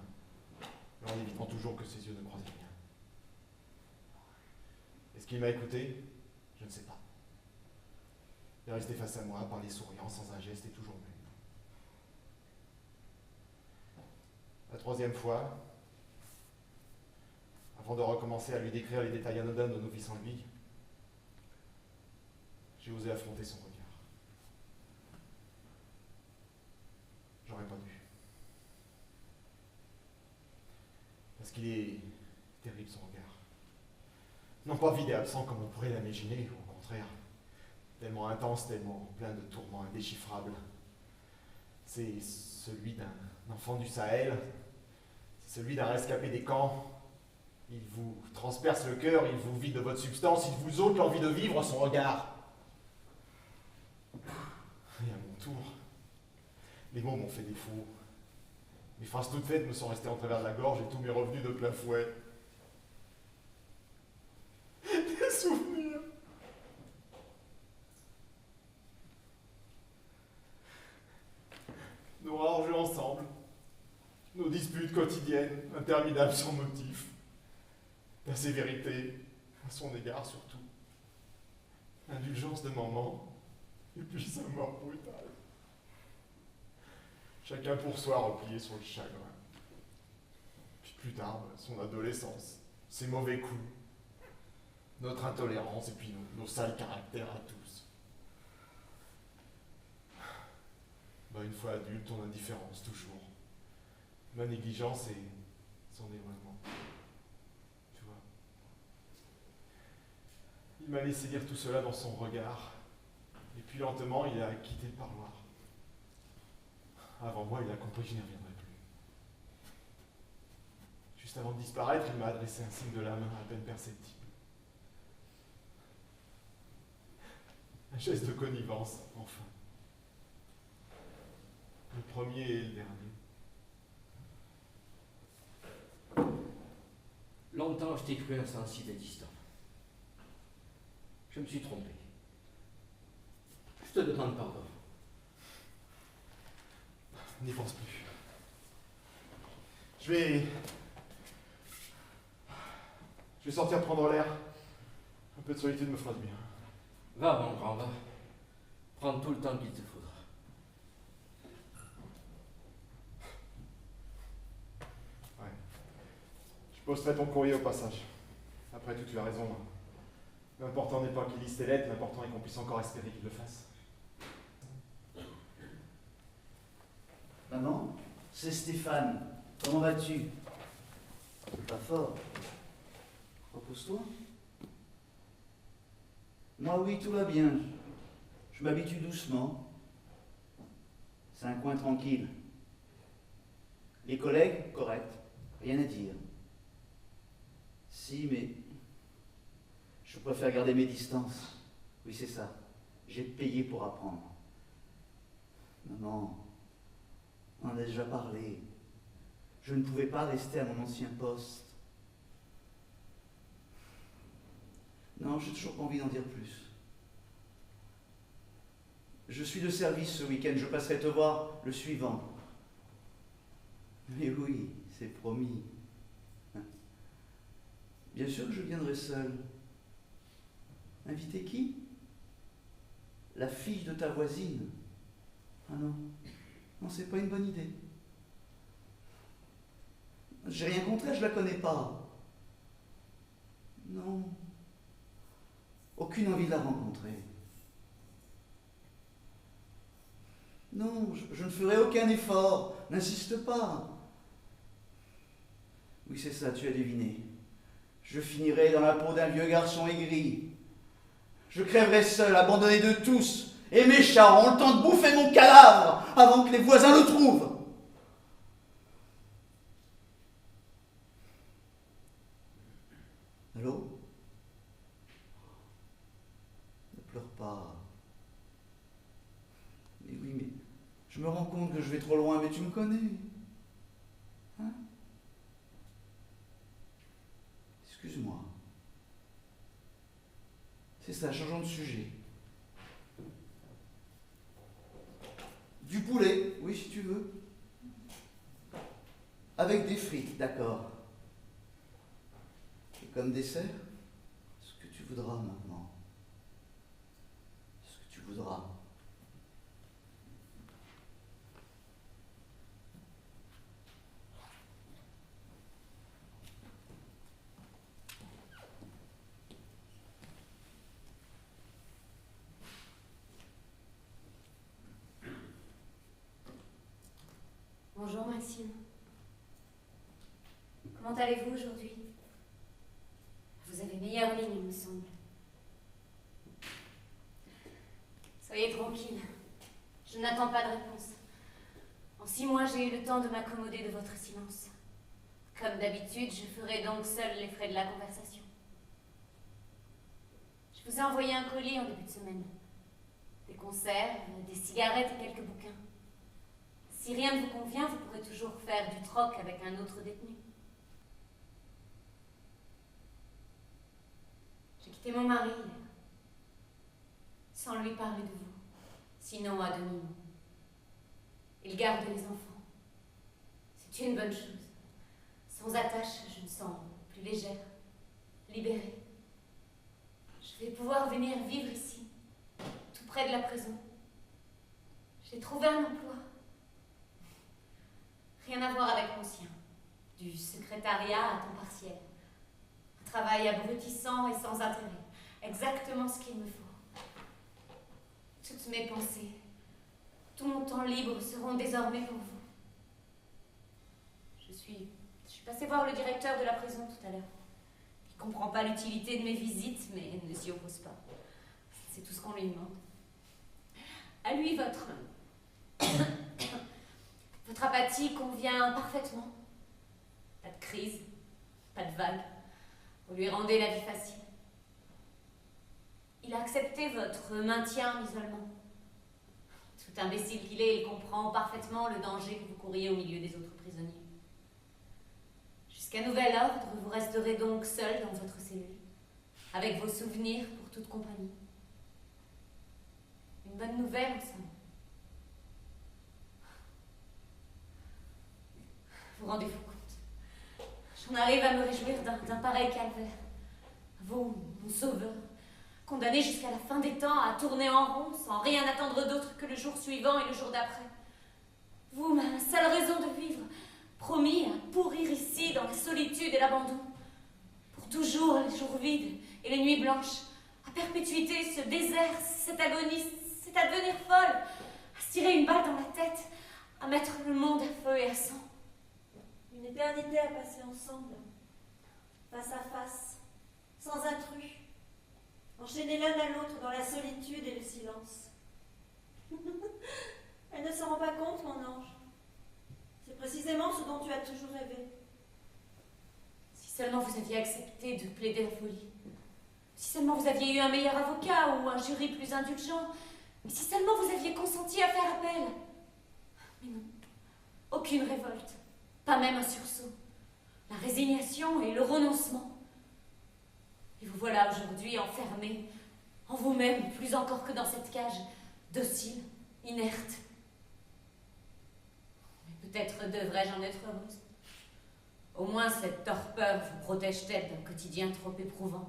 mais en évitant toujours que ses yeux ne croisaient rien. Est-ce qu'il m'a écouté? Je ne sais pas. Il est resté face à moi, parler souriant, sans un geste et toujours muet. La 3e fois, avant de recommencer à lui décrire les détails anodins de nos vies sans lui, j'ai osé affronter son regard. J'aurais pas dû. Parce qu'il est terrible son regard. Non pas vide et absent comme on pourrait l'imaginer, au contraire. Tellement intense, tellement plein de tourments indéchiffrables. C'est celui d'un enfant du Sahel, c'est celui d'un rescapé des camps. Il vous transperce le cœur, il vous vide de votre substance, il vous ôte l'envie de vivre son regard. Et à mon tour, les mots m'ont fait défaut. Mes phrases toutes faites me sont restées en travers de la gorge et tout m'est revenu de plein fouet. Des souvenirs. Nos rares jeux ensemble, nos disputes quotidiennes, interminables sans motif, la sévérité, à son égard surtout, l'indulgence de maman, et puis sa mort brutale. Chacun pour soi replié sur le chagrin. Puis plus tard, son adolescence, ses mauvais coups, notre intolérance et puis nos sales caractères à tous. Une fois adulte, ton indifférence toujours. Ma négligence et son éloignement. Tu vois. Il m'a laissé lire tout cela dans son regard. Et puis lentement, il a quitté le parloir. Avant moi, il a compris que je n'y reviendrai plus. Tu Juste avant de disparaître, il m'a adressé un signe de la main à peine perceptible. Un geste de connivence, enfin. Le premier et le dernier. Longtemps, je t'ai cru insensible et distant. Je me suis trompé. Je te demande pardon. N'y pense plus. Je vais sortir prendre l'air. Un peu de solitude me fera du bien. Va, mon grand, va. Prends tout le temps qu'il te faudra. Ouais. Je posterai ton courrier au passage. Après tout, tu as raison. L'important n'est pas qu'il lise tes lettres, l'important est qu'on puisse encore espérer qu'il le fasse. Maman, c'est Stéphane. Comment vas-tu? C'est pas fort. Repose-toi. Moi, oui, tout va bien. Je m'habitue doucement. C'est un coin tranquille. Les collègues, correct. Rien à dire. Si, mais je préfère garder mes distances. Oui, c'est ça. J'ai payé pour apprendre. Non, on en a déjà parlé. Je ne pouvais pas rester à mon ancien poste. Non, j'ai toujours pas envie d'en dire plus. Je suis de service ce week-end, je passerai te voir le suivant. Mais oui, c'est promis. Bien sûr que je viendrai seul. Inviter qui? La fille de ta voisine. Ah non, non, c'est pas une bonne idée. J'ai rien contre elle, je la connais pas. Non. Aucune envie de la rencontrer. Non, je ne ferai aucun effort. N'insiste pas. Oui, c'est ça, tu as deviné. Je finirai dans la peau d'un vieux garçon aigri. Je crèverai seul, abandonné de tous. Et mes chats auront le temps de bouffer mon cadavre avant que les voisins le trouvent. Allô? Ne pleure pas. Mais oui, mais je me rends compte que je vais trop loin, mais tu me connais. Hein? Excuse-moi. C'est ça, changeons de sujet. Du poulet, oui, si tu veux. Avec des frites, d'accord. Et comme dessert, ce que tu voudras maintenant. Ce que tu voudras. Bonjour Maxime. Comment allez-vous aujourd'hui? Vous avez meilleure mine, il me semble. Soyez tranquille. Je n'attends pas de réponse. En 6 mois, j'ai eu le temps de m'accommoder de votre silence. Comme d'habitude, je ferai donc seul les frais de la conversation. Je vous ai envoyé un colis en début de semaine. Des conserves, des cigarettes et quelques bouquins. Si rien ne vous convient, vous pourrez toujours faire du troc avec un autre détenu. J'ai quitté mon mari hier, sans lui parler de vous, sinon à demi-mot. Il garde les enfants. C'est une bonne chose. Sans attache, je me sens plus légère, libérée. Je vais pouvoir venir vivre ici, tout près de la prison. J'ai trouvé un emploi. Rien à voir avec l'ancien. Du secrétariat à temps partiel. Un travail abrutissant et sans intérêt. Exactement ce qu'il me faut. Toutes mes pensées, tout mon temps libre seront désormais pour vous. Je suis passée voir le directeur de la prison tout à l'heure. Il ne comprend pas l'utilité de mes visites, mais ne s'y oppose pas. C'est tout ce qu'on lui demande. À lui, votre apathie convient parfaitement. Pas de crise, Pas de vagues. Vous lui rendez la vie facile. Il a accepté votre maintien en isolement. Tout imbécile qu'il est, il comprend parfaitement le danger que vous couriez au milieu des autres prisonniers. Jusqu'à nouvel ordre, vous resterez donc seul dans votre cellule, avec vos souvenirs pour toute compagnie. Une bonne nouvelle, en somme. Vous rendez-vous compte? J'en arrive à me réjouir d'un pareil calvaire. Vous, mon sauveur, condamné jusqu'à la fin des temps à tourner en rond sans rien attendre d'autre que le jour suivant et le jour d'après. Vous, ma seule raison de vivre, promis à pourrir ici dans la solitude et l'abandon. Pour toujours les jours vides et les nuits blanches, à perpétuité ce désert, cette agonie, cet advenir folle, à se tirer une balle dans la tête, à mettre le monde à feu et à sang. Une éternité à passer ensemble, face à face, sans intrus, enchaînés l'un à l'autre dans la solitude et le silence. Elle ne s'en rend pas compte, mon ange. C'est précisément ce dont tu as toujours rêvé. Si seulement vous aviez accepté de plaider la folie. Si seulement vous aviez eu un meilleur avocat ou un jury plus indulgent. Mais si seulement vous aviez consenti à faire appel. Mais non, aucune révolte, pas même un sursaut. La résignation et le renoncement. Et vous voilà aujourd'hui enfermé en vous-même, plus encore que dans cette cage, docile, inerte. Mais peut-être devrais-je en être heureuse. Au moins cette torpeur vous protège-t-elle d'un quotidien trop éprouvant.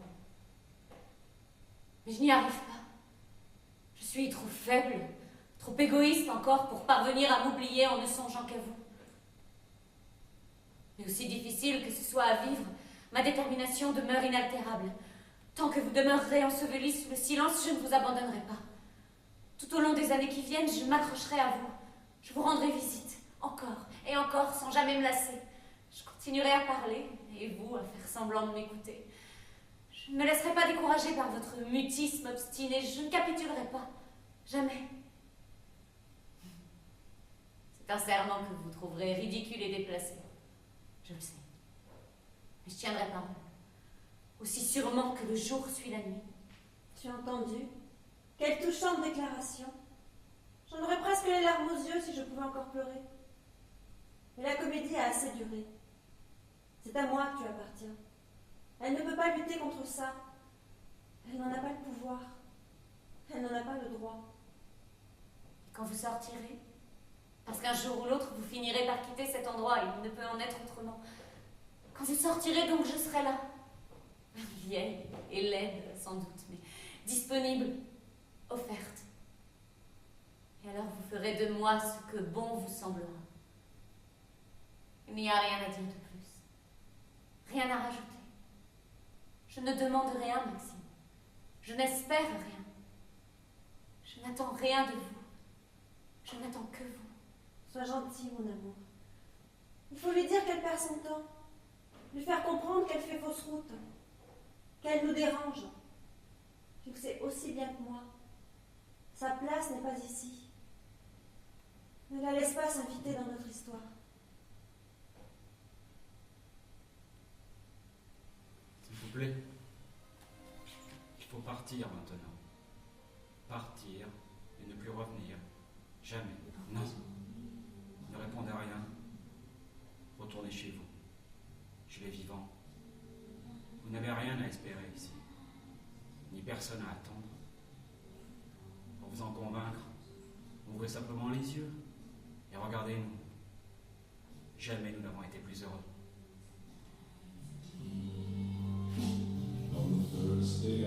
Mais je n'y arrive pas. Je suis trop faible, trop égoïste encore pour parvenir à m'oublier en ne songeant qu'à vous. Mais aussi difficile que ce soit à vivre, ma détermination demeure inaltérable. Tant que vous demeurerez ensevelis sous le silence, je ne vous abandonnerai pas. Tout au long des années qui viennent, je m'accrocherai à vous. Je vous rendrai visite, encore et encore, sans jamais me lasser. Je continuerai à parler, et vous à faire semblant de m'écouter. Je ne me laisserai pas décourager par votre mutisme obstiné. Je ne capitulerai pas. Jamais. C'est un serment que vous trouverez ridicule et déplacé. Je le sais. Mais je tiendrai parole. Aussi sûrement que le jour suit la nuit. Tu as entendu? Quelle touchante déclaration. J'en aurais presque les larmes aux yeux si je pouvais encore pleurer. Mais la comédie a assez duré. C'est à moi que tu appartiens. Elle ne peut pas lutter contre ça. Elle n'en a pas le pouvoir. Elle n'en a pas le droit. Et quand vous sortirez, parce qu'un jour ou l'autre, vous finirez par quitter cet endroit, il ne peut en être autrement. Quand vous sortirez, donc, je serai là. Vieille et laide, sans doute, mais disponible, offerte. Et alors vous ferez de moi ce que bon vous semblera. Il n'y a rien à dire de plus. Rien à rajouter. Je ne demande rien, Maxime. Je n'espère rien. Je n'attends rien de vous. Je n'attends que vous. Sois gentil, mon amour. Il faut lui dire qu'elle perd son temps. Lui faire comprendre qu'elle fait fausse route. Qu'elle nous dérange. Tu le sais aussi bien que moi. Sa place n'est pas ici. Ne la laisse pas s'inviter dans notre histoire. S'il vous plaît. Il faut partir maintenant. Partir et ne plus revenir. Jamais. Non. Ne répondez à rien. Retournez chez vous. Chez les vivants. Vous n'avez rien à espérer ici. Ni personne à attendre. Pour vous en convaincre, ouvrez simplement les yeux et regardez-nous. Jamais nous n'avons été plus heureux. On Thursday,